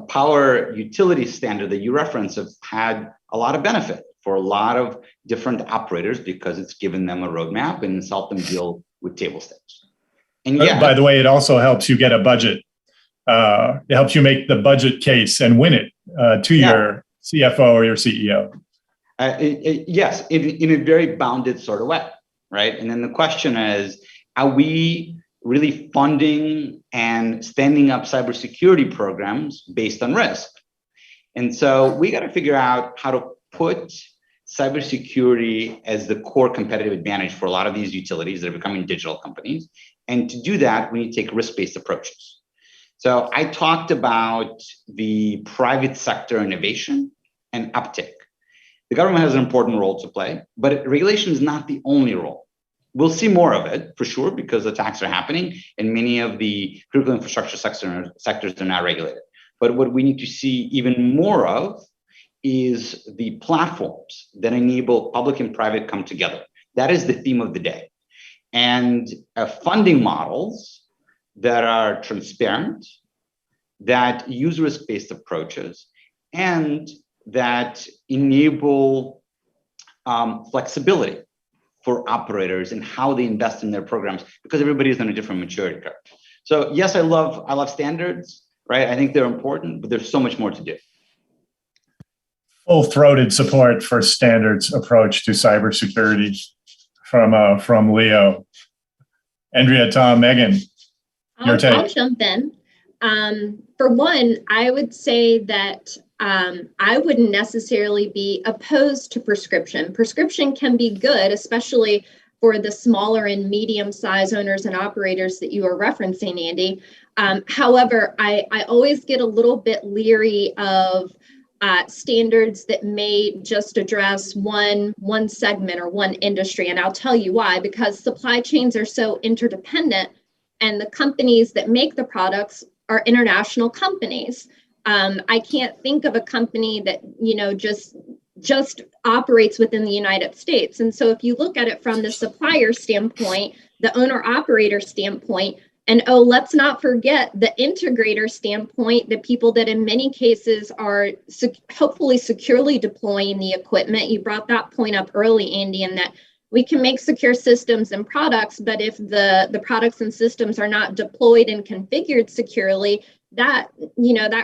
power utility standard that you reference have had a lot of benefit for a lot of different operators because it's given them a roadmap and it's helped them deal with table stakes. And yeah, by the way, it also helps you get a budget. It helps you make the budget case and win it to your CFO or your CEO. Yes, in a very bounded sort of way, right? And then the question is, are we really funding and standing up cybersecurity programs based on risk? And so we got to figure out how to put cybersecurity as the core competitive advantage for a lot of these utilities that are becoming digital companies. And to do that, we need to take risk-based approaches. So I talked about the private sector innovation and uptake. The government has an important role to play, but regulation is not the only role. We'll see more of it for sure because attacks are happening and many of the critical infrastructure sectors are not regulated. But what we need to see even more of is the platforms that enable public and private come together. That is the theme of the day. And funding models that are transparent, that use risk-based approaches, and that enable flexibility for operators and how they invest in their programs, because everybody is on a different maturity curve. So yes, I love standards, right? I think they're important, but there's so much more to do. Full-throated support for standards approach to cybersecurity from Leo. Andrea, Tom, Megan, your take. I'll jump in. For one, I would say that I wouldn't necessarily be opposed to prescription. Prescription can be good, especially for the smaller and medium-sized owners and operators that you are referencing, Andy. However, I always get a little bit leery of standards that may just address one segment or one industry. And I'll tell you why, because supply chains are so interdependent and the companies that make the products are international companies. I can't think of a company that, just operates within the United States. And so if you look at it from the supplier standpoint, the owner operator standpoint, and let's not forget the integrator standpoint, the people that in many cases are hopefully securely deploying the equipment. You brought that point up early, Andy, in that we can make secure systems and products, but if the products and systems are not deployed and configured securely, that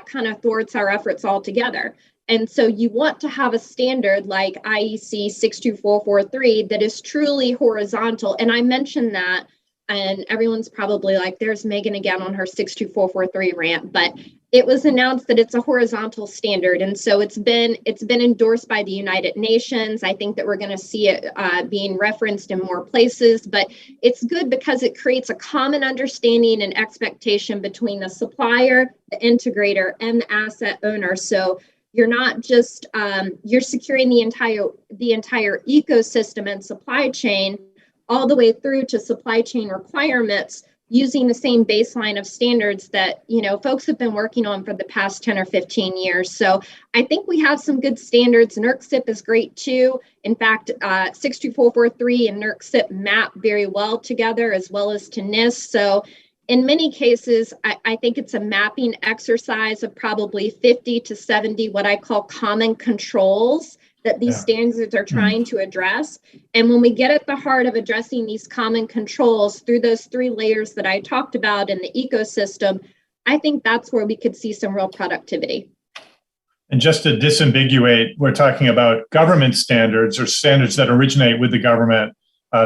kind of thwarts our efforts altogether. And so you want to have a standard like IEC 62443 that is truly horizontal. And I mentioned that, and everyone's probably like, there's Megan again on her 62443 rant. But it was announced that it's a horizontal standard, and so it's been endorsed by the United Nations. I think that we're going to see it being referenced in more places, but it's good because it creates a common understanding and expectation between the supplier, the integrator, and the asset owner. So you're not just you're securing the entire ecosystem and supply chain all the way through to supply chain requirements, using the same baseline of standards that, folks have been working on for the past 10 or 15 years. So I think we have some good standards. NERC-CIP is great too. In fact, 62443 and NERC-CIP map very well together, as well as to NIST. So in many cases, I think it's a mapping exercise of probably 50 to 70 what I call common controls that these standards are trying to address. And when we get at the heart of addressing these common controls through those 3 layers that I talked about in the ecosystem, I think that's where we could see some real productivity. And just to disambiguate, we're talking about government standards or standards that originate with the government,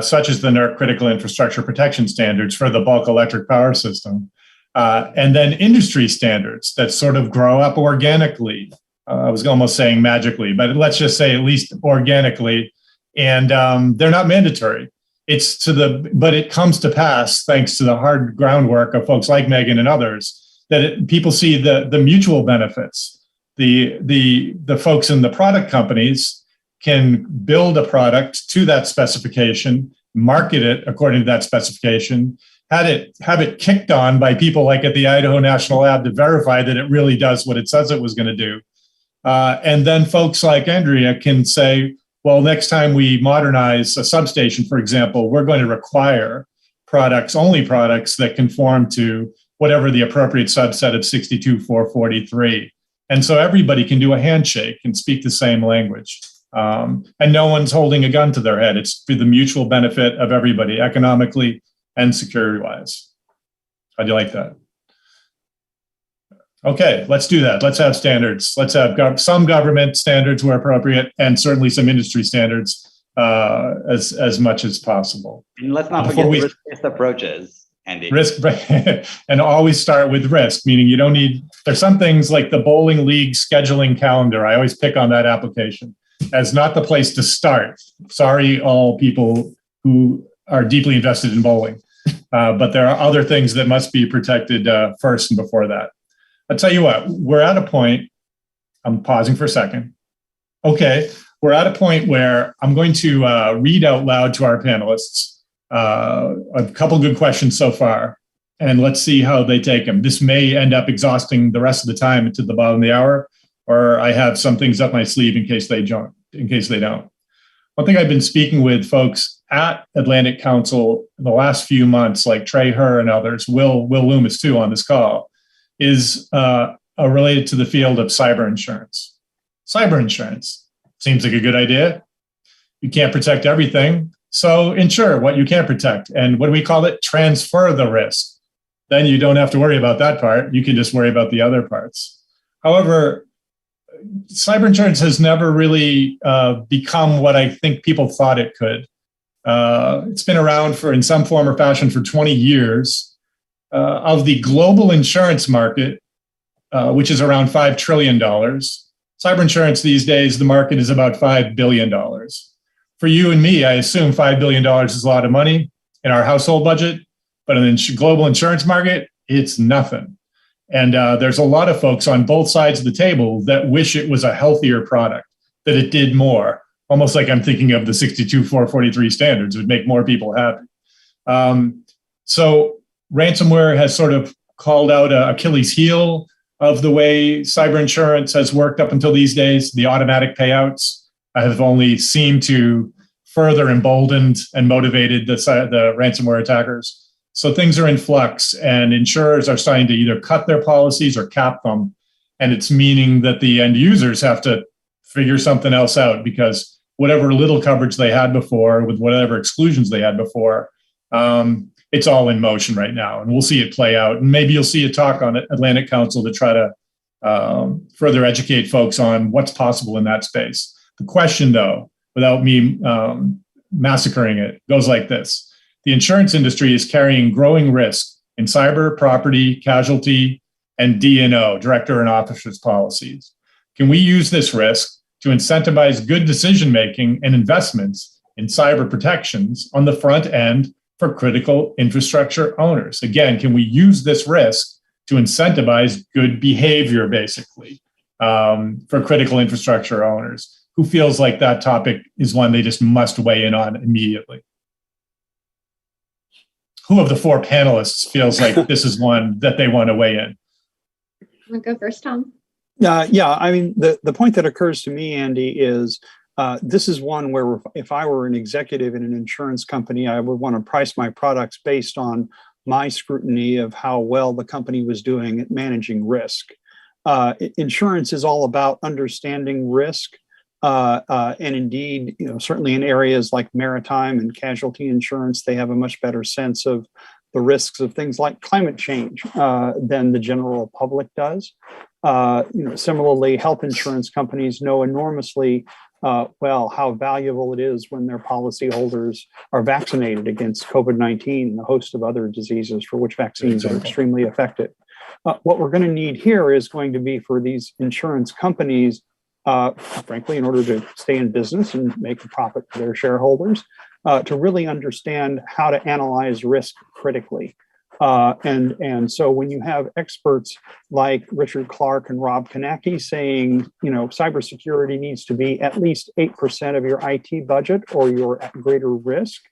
such as the NERC Critical Infrastructure Protection Standards for the bulk electric power system, and then industry standards that sort of grow up organically. I was almost saying magically, but let's just say at least organically, and they're not mandatory. But it comes to pass thanks to the hard groundwork of folks like Megan and others that people see the mutual benefits. The folks in the product companies can build a product to that specification, market it according to that specification, have it kicked on by people like at the Idaho National Lab to verify that it really does what it says it was going to do. And then folks like Andrea can say, well, next time we modernize a substation, for example, we're going to require only products that conform to whatever the appropriate subset of 62443. And so everybody can do a handshake and speak the same language. And no one's holding a gun to their head. It's for the mutual benefit of everybody, economically and security-wise. How do you like that? Okay, let's do that. Let's have standards. Let's have some government standards where appropriate, and certainly some industry standards as much as possible. And let's not forget the risk-based approaches, Andy. And always start with risk, meaning you don't need. There's some things like the bowling league scheduling calendar. I always pick on that application as not the place to start. Sorry, all people who are deeply invested in bowling, but there are other things that must be protected first and before that. I'll tell you what, we're at a point, I'm pausing for a second. Okay, we're at a point where I'm going to read out loud to our panelists a couple good questions so far, and let's see how they take them. This may end up exhausting the rest of the time to the bottom of the hour, or I have some things up my sleeve in case they don't. One thing I've been speaking with folks at Atlantic Council in the last few months, like Trey Herr and others, Will Loomis too on this call, is related to the field of cyber insurance. Cyber insurance seems like a good idea. You can't protect everything, so insure what you can't protect. And what do we call it? Transfer the risk. Then you don't have to worry about that part. You can just worry about the other parts. However, cyber insurance has never really become what I think people thought it could. It's been around in some form or fashion for 20 years. Of the global insurance market, which is around $5 trillion, cyber insurance these days, the market is about $5 billion. For you and me, I assume $5 billion is a lot of money in our household budget, but in the global insurance market, it's nothing. And there's a lot of folks on both sides of the table that wish it was a healthier product, that it did more. Almost like I'm thinking of the 62443 standards, it would make more people happy. So ransomware has sort of called out an Achilles heel of the way cyber insurance has worked up until these days. The automatic payouts have only seemed to further emboldened and motivated the ransomware attackers. So things are in flux, and insurers are starting to either cut their policies or cap them. And it's meaning that the end users have to figure something else out, because whatever little coverage they had before, with whatever exclusions they had before, it's all in motion right now, and we'll see it play out. And maybe you'll see a talk on Atlantic Council to try to further educate folks on what's possible in that space. The question, though, without me massacring it, goes like this. The insurance industry is carrying growing risk in cyber, property, casualty, and D&O, director and officers policies? Can we use this risk to incentivize good decision-making and investments in cyber protections on the front end for critical infrastructure owners? Again, can we use this risk to incentivize good behavior, basically, for critical infrastructure owners? Who feels like that topic is one they just must weigh in on immediately? Who of the four panelists feels like this is one that they want to weigh in? Want to go first, Tom? Yeah, I mean, the point that occurs to me, Andy, is this is one where if I were an executive in an insurance company, I would want to price my products based on my scrutiny of how well the company was doing at managing risk. Insurance is all about understanding risk. And indeed, certainly in areas like maritime and casualty insurance, they have a much better sense of the risks of things like climate change than the general public does. Similarly, health insurance companies know enormously well how valuable it is when their policyholders are vaccinated against COVID-19 and a host of other diseases for which vaccines are extremely effective. What we're going to need here is going to be for these insurance companies, frankly, in order to stay in business and make a profit for their shareholders, to really understand how to analyze risk critically. And so when you have experts like Richard Clark and Rob Konecki saying, cybersecurity needs to be at least 8% of your IT budget or you're at greater risk,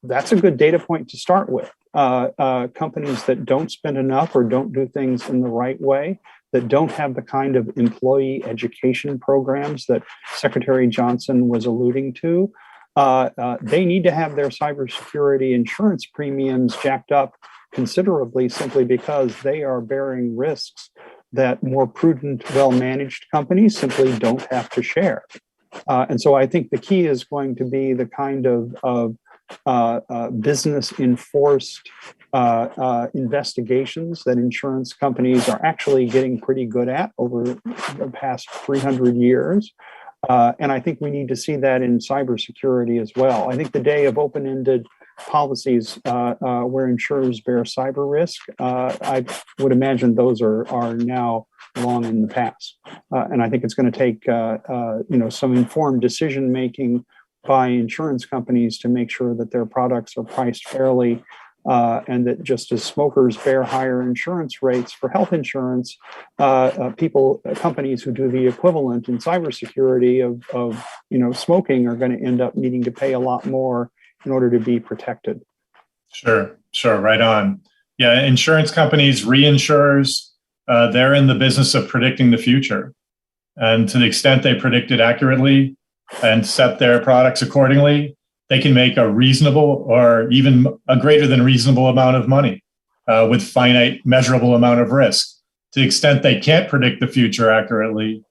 that's a good data point to start with. Companies that don't spend enough or don't do things in the right way, that don't have the kind of employee education programs that Secretary Johnson was alluding to, they need to have their cybersecurity insurance premiums jacked up considerably simply because they are bearing risks that more prudent, well-managed companies simply don't have to share. And so I think the key is going to be the kind of business-enforced investigations that insurance companies are actually getting pretty good at over the past 300 years. And I think we need to see that in cybersecurity as well. I think the day of open-ended policies where insurers bear cyber risk, I would imagine those are now long in the past. And I think it's going to take some informed decision making by insurance companies to make sure that their products are priced fairly, and that just as smokers bear higher insurance rates for health insurance, companies who do the equivalent in cybersecurity of smoking are going to end up needing to pay a lot more in order to be protected. Sure, right on. Yeah, insurance companies, reinsurers, they're in the business of predicting the future. And to the extent they predict it accurately and set their products accordingly, they can make a reasonable or even a greater than reasonable amount of money with finite measurable amount of risk. To the extent they can't predict the future accurately,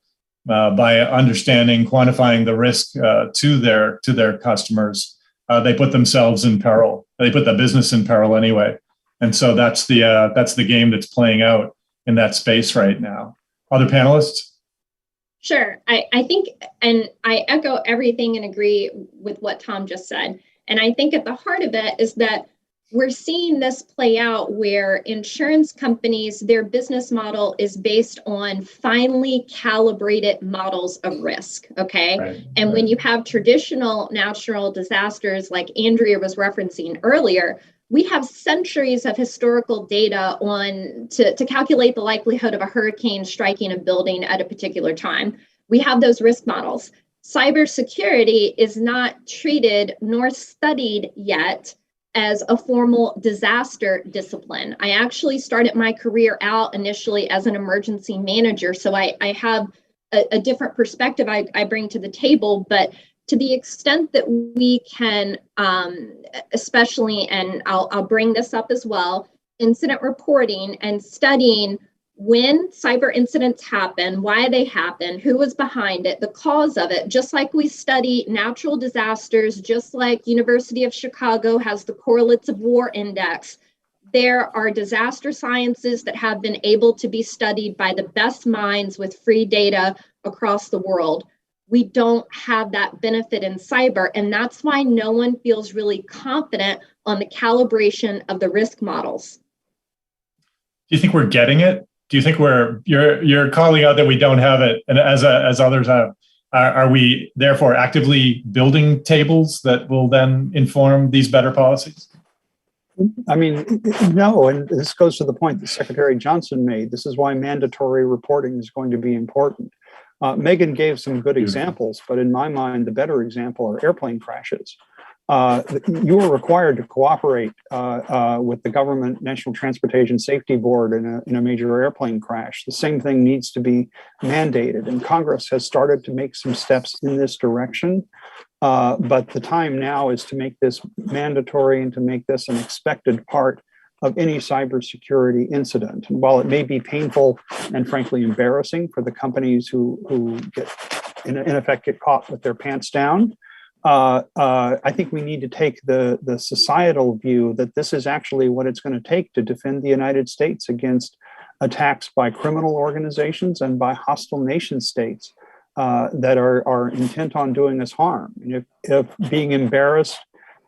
by understanding, quantifying the risk to their customers, they put themselves in peril. They put the business in peril anyway. And so that's the game that's playing out in that space right now. Other panelists? Sure. I think, and I echo everything and agree with what Tom just said. And I think at the heart of it is that we're seeing this play out where insurance companies, their business model is based on finely calibrated models of risk, okay? Right, and when you have traditional natural disasters like Andrea was referencing earlier, we have centuries of historical data on to calculate the likelihood of a hurricane striking a building at a particular time. We have those risk models. Cybersecurity is not treated nor studied yet as a formal disaster discipline. I actually started my career out initially as an emergency manager, so I have a different perspective I bring to the table, but to the extent that we can, especially, and I'll bring this up as well, incident reporting and studying when cyber incidents happen, why they happen, who was behind it, the cause of it, just like we study natural disasters, just like University of Chicago has the Correlates of War Index. There are disaster sciences that have been able to be studied by the best minds with free data across the world. We don't have that benefit in cyber, and that's why no one feels really confident on the calibration of the risk models. Do you think we're getting it? do you think you're calling out that we don't have it, and as others have? Are we therefore actively building tables that will then inform these better policies? I mean, no, and this goes to the point that Secretary Johnson made. This is why mandatory reporting is going to be important. Megan gave some good examples, but in my mind, the better example are airplane crashes. You are required to cooperate with the government National Transportation Safety Board in a major airplane crash. The same thing needs to be mandated, and Congress has started to make some steps in this direction. But the time now is to make this mandatory and to make this an expected part of any cybersecurity incident. And while it may be painful and frankly embarrassing for the companies who get, in effect, get caught with their pants down, I think we need to take the societal view that this is actually what it's going to take to defend the United States against attacks by criminal organizations and by hostile nation states that are intent on doing us harm. And if being embarrassed,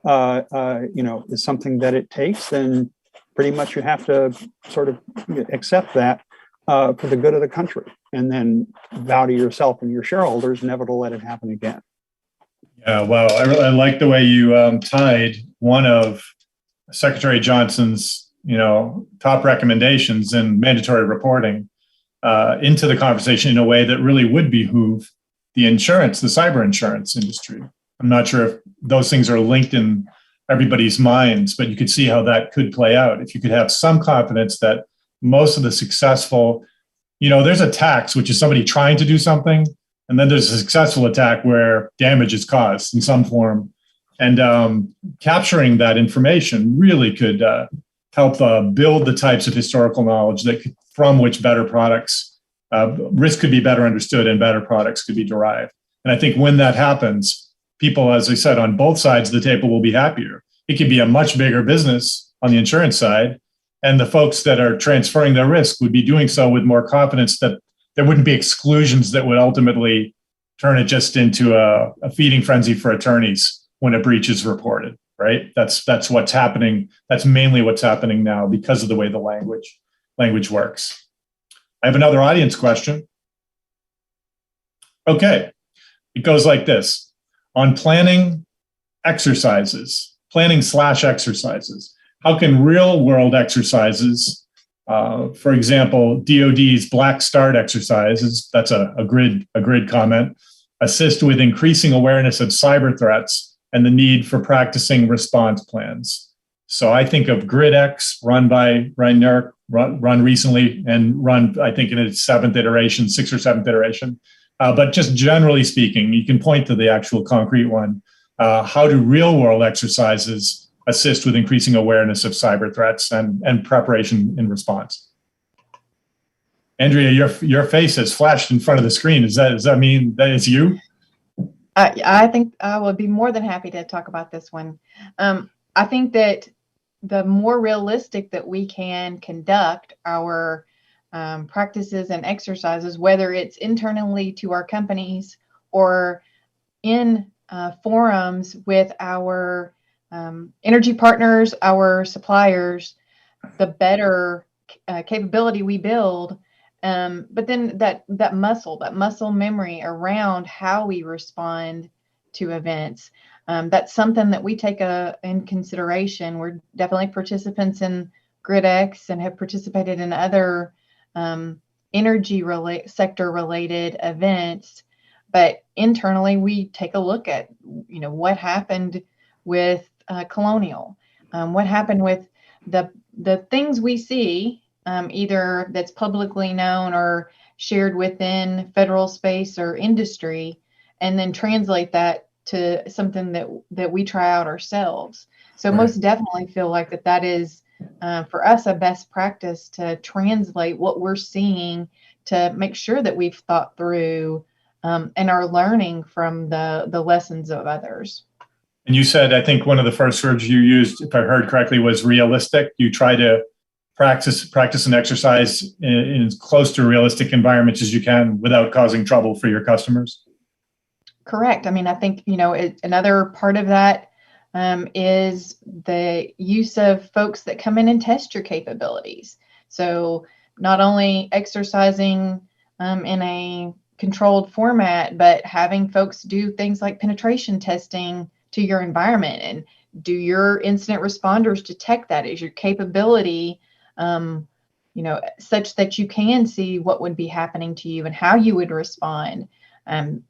is something that it takes, then pretty much you have to sort of accept that for the good of the country, and then vow to yourself and your shareholders never to let it happen again. Yeah, well, I like the way you tied one of Secretary Johnson's, top recommendations in mandatory reporting into the conversation in a way that really would behoove the cyber insurance industry. I'm not sure if those things are linked in everybody's minds, but you could see how that could play out. If you could have some confidence that most of the successful, there's attacks, which is somebody trying to do something, and then there's a successful attack where damage is caused in some form. And capturing that information really could help build the types of historical knowledge from which better products, risk could be better understood and better products could be derived. And I think when that happens, people, as I said, on both sides of the table will be happier. It could be a much bigger business on the insurance side, and the folks that are transferring their risk would be doing so with more confidence that there wouldn't be exclusions that would ultimately turn it just into a feeding frenzy for attorneys when a breach is reported, right? That's what's happening. That's mainly what's happening now because of the way the language works. I have another audience question. Okay, it goes like this. On planning exercises, planning/exercises, how can real world exercises, for example, DoD's Black Start exercises, that's a grid comment, assist with increasing awareness of cyber threats and the need for practicing response plans? So I think of GridX, run by Ryan Nurk, run recently and run, I think, in its 6th or 7th iteration. But just generally speaking, you can point to the actual concrete one. How do real world exercises assist with increasing awareness of cyber threats and preparation in response? Andrea, your face has flashed in front of the screen. Does that mean that it's you? I think I would be more than happy to talk about this one. I think that the more realistic that we can conduct our practices and exercises, whether it's internally to our companies or in forums with our energy partners, our suppliers, the better capability we build. But then that muscle memory around how we respond to events, that's something that we take in consideration. We're definitely participants in GridX and have participated in other energy sector related events, but internally we take a look at what happened with Colonial, what happened with the things we see, either that's publicly known or shared within federal space or industry, and then translate that to something that we try out ourselves. So right. Most definitely feel like that is for us a best practice to translate what we're seeing to make sure that we've thought through and are learning from the lessons of others. And you said, I think one of the first words you used, if I heard correctly, was realistic. You try to practice and exercise in as close to realistic environments as you can without causing trouble for your customers. Correct. I mean, I think, another part of that is the use of folks that come in and test your capabilities. So not only exercising in a controlled format, but having folks do things like penetration testing to your environment. And do your incident responders detect that? Is your capability such that you can see what would be happening to you and how you would respond?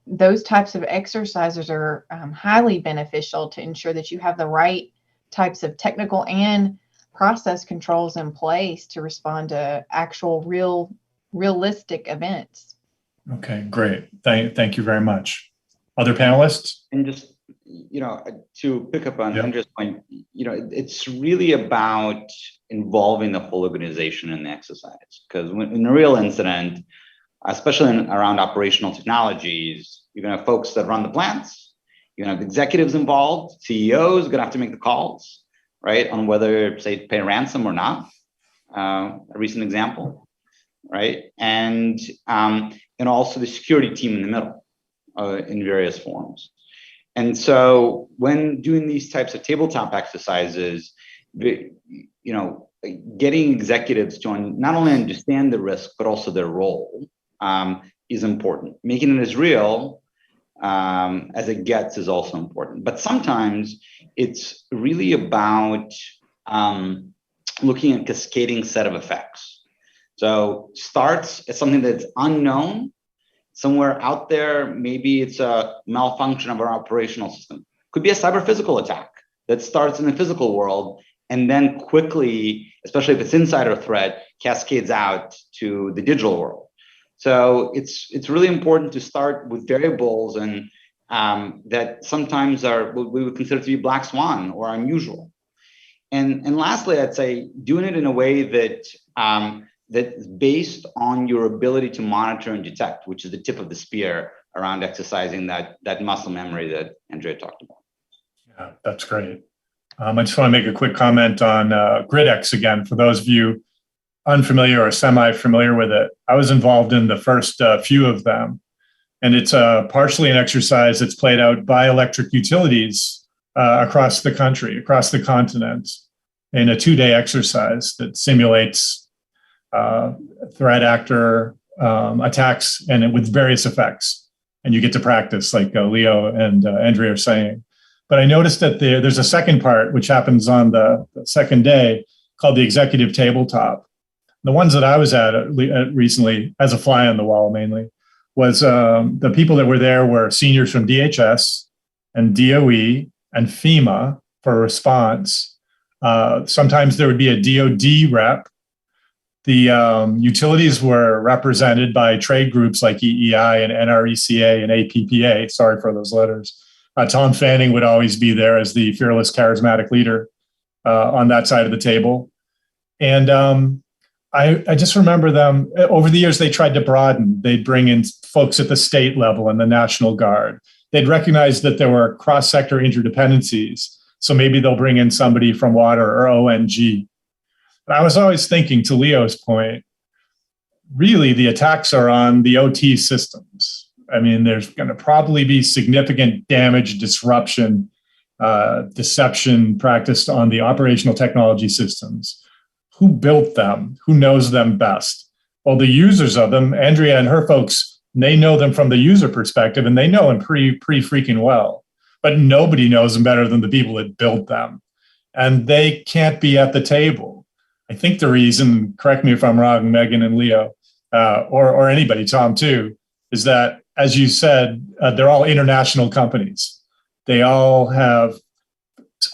Those types of exercises are highly beneficial to ensure that you have the right types of technical and process controls in place to respond to actual realistic events. Okay, great. Thank you very much. Other panelists? And just, to pick up on Andrea's point, it's really about involving the whole organization in the exercise. Because in a real incident, especially around operational technologies, you're going to have folks that run the plants, you're going to have executives involved, CEOs are going to have to make the calls, right, on whether, say, to pay ransom or not. A recent example, right? And also the security team in the middle in various forms. And so when doing these types of tabletop exercises, getting executives to not only understand the risk, but also their role is important. Making it as real as it gets is also important. But sometimes it's really about looking at cascading set of effects. So starts as something that's unknown, somewhere out there, maybe it's a malfunction of our operational system. Could be a cyber physical attack that starts in the physical world and then quickly, especially if it's insider threat, cascades out to the digital world. So it's really important to start with variables and that sometimes are what we would consider to be black swan or unusual. And lastly, I'd say doing it in a way that that's based on your ability to monitor and detect, which is the tip of the spear around exercising that muscle memory that Andrea talked about. Yeah, that's great. I just want to make a quick comment on GridX again, for those of you unfamiliar or semi-familiar with it. I was involved in the first few of them, and it's partially an exercise that's played out by electric utilities across the country, across the continent, in a 2-day exercise that simulates threat actor attacks and with various effects. And you get to practice, like Leo and Andrea are saying. But I noticed that there's a second part, which happens on the second day, called the executive tabletop. The ones that I was at recently, as a fly on the wall mainly, was the people that were there were seniors from DHS and DOE and FEMA for response. Sometimes there would be a DOD rep. The utilities were represented by trade groups like EEI and NRECA and APPA. Sorry for those letters. Tom Fanning would always be there as the fearless, charismatic leader on that side of the table. And I just remember them, over the years, they tried to broaden. They'd bring in folks at the state level and the National Guard. They'd recognize that there were cross-sector interdependencies. So maybe they'll bring in somebody from water or ONG. But I was always thinking, to Leo's point, really the attacks are on the OT systems. I mean, there's going to probably be significant damage, disruption, deception practiced on the operational technology systems. Who built them? Who knows them best? Well, the users of them, Andrea and her folks, they know them from the user perspective, and they know them pretty freaking well. But nobody knows them better than the people that built them. And they can't be at the table. I think the reason, correct me if I'm wrong, Megan and Leo, or anybody, Tom too, is that, as you said, they're all international companies. They all have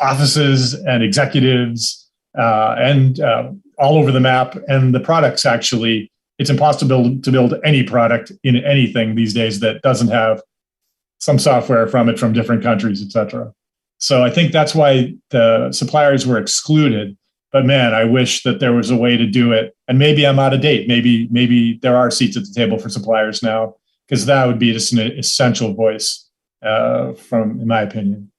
offices and executives and all over the map. And the products, actually, it's impossible to build any product in anything these days that doesn't have some software from it from different countries, et cetera. So I think that's why the suppliers were excluded. But man, I wish that there was a way to do it. And maybe I'm out of date. Maybe there are seats at the table for suppliers now, because that would be just an essential voice, in my opinion.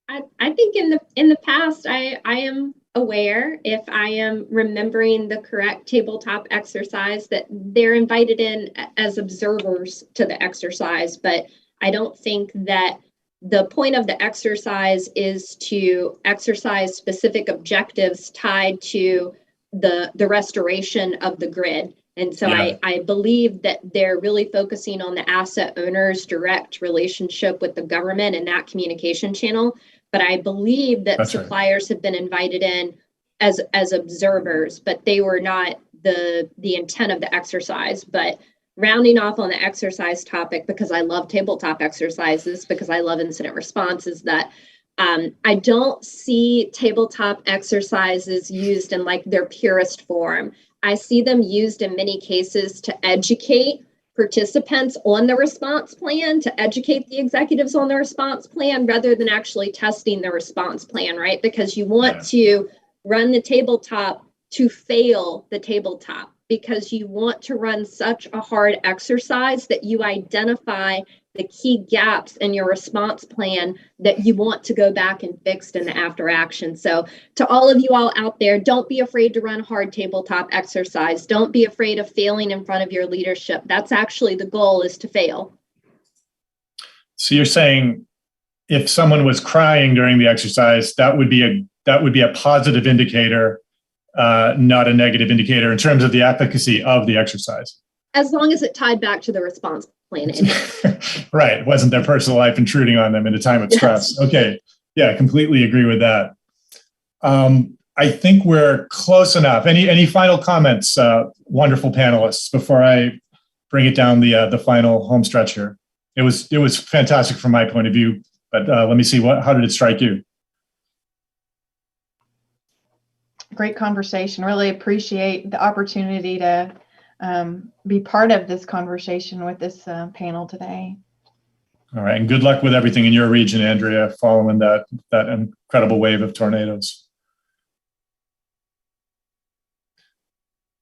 I think in the past, I am aware, if I am remembering the correct tabletop exercise, that they're invited in as observers to the exercise. But I don't think that the point of the exercise is to exercise specific objectives tied to the restoration of the grid. And so I believe that they're really focusing on the asset owner's direct relationship with the government and that communication channel. But I believe that suppliers have been invited in as observers, but they were not the intent of the exercise. But rounding off on the exercise topic, because I love tabletop exercises, because I love incident response, is that I don't see tabletop exercises used in like their purest form. I see them used in many cases to educate participants on the response plan, to educate the executives on the response plan, rather than actually testing the response plan, right? Because you want to run the tabletop to fail the tabletop, because you want to run such a hard exercise that you identify the key gaps in your response plan that you want to go back and fix in the after action. So to all of you all out there, don't be afraid to run hard tabletop exercise. Don't be afraid of failing in front of your leadership. That's actually the goal, is to fail. So you're saying if someone was crying during the exercise, that would be a positive indicator, not a negative indicator in terms of the efficacy of the exercise. As long as it tied back to the response planning. Right. It wasn't their personal life intruding on them in a time of stress. Okay. Yeah, I completely agree with that. I think we're close enough. Any final comments, wonderful panelists, before I bring it down the final home stretch here? It was fantastic from my point of view, but let me see, how did it strike you? Great conversation. Really appreciate the opportunity to be part of this conversation with this panel today. All right, and good luck with everything in your region, Andrea, following that incredible wave of tornadoes.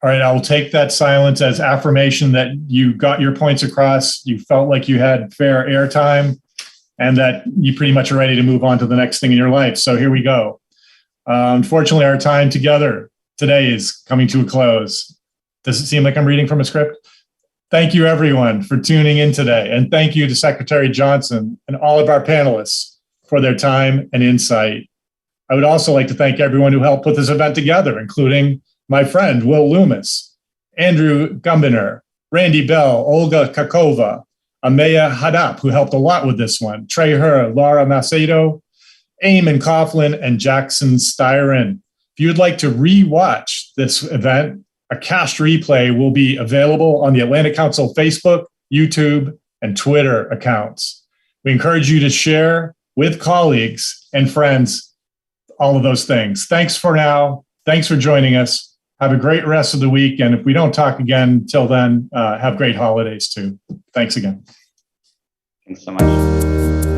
All right, I will take that silence as affirmation that you got your points across, you felt like you had fair airtime, and that you pretty much are ready to move on to the next thing in your life. So here we go. Unfortunately, our time together today is coming to a close. Does it seem like I'm reading from a script? Thank you, everyone, for tuning in today. And thank you to Secretary Johnson and all of our panelists for their time and insight. I would also like to thank everyone who helped put this event together, including my friend, Will Loomis, Andrew Gumbiner, Randy Bell, Olga Kakova, Ameya Hadap, who helped a lot with this one, Trey Herr, Laura Macedo, Eamon Coughlin, and Jackson Styron. If you'd like to re-watch this event, a cached replay will be available on the Atlantic Council Facebook, YouTube, and Twitter accounts. We encourage you to share with colleagues and friends all of those things. Thanks for now. Thanks for joining us. Have a great rest of the week. And if we don't talk again till then, have great holidays too. Thanks again. Thanks so much.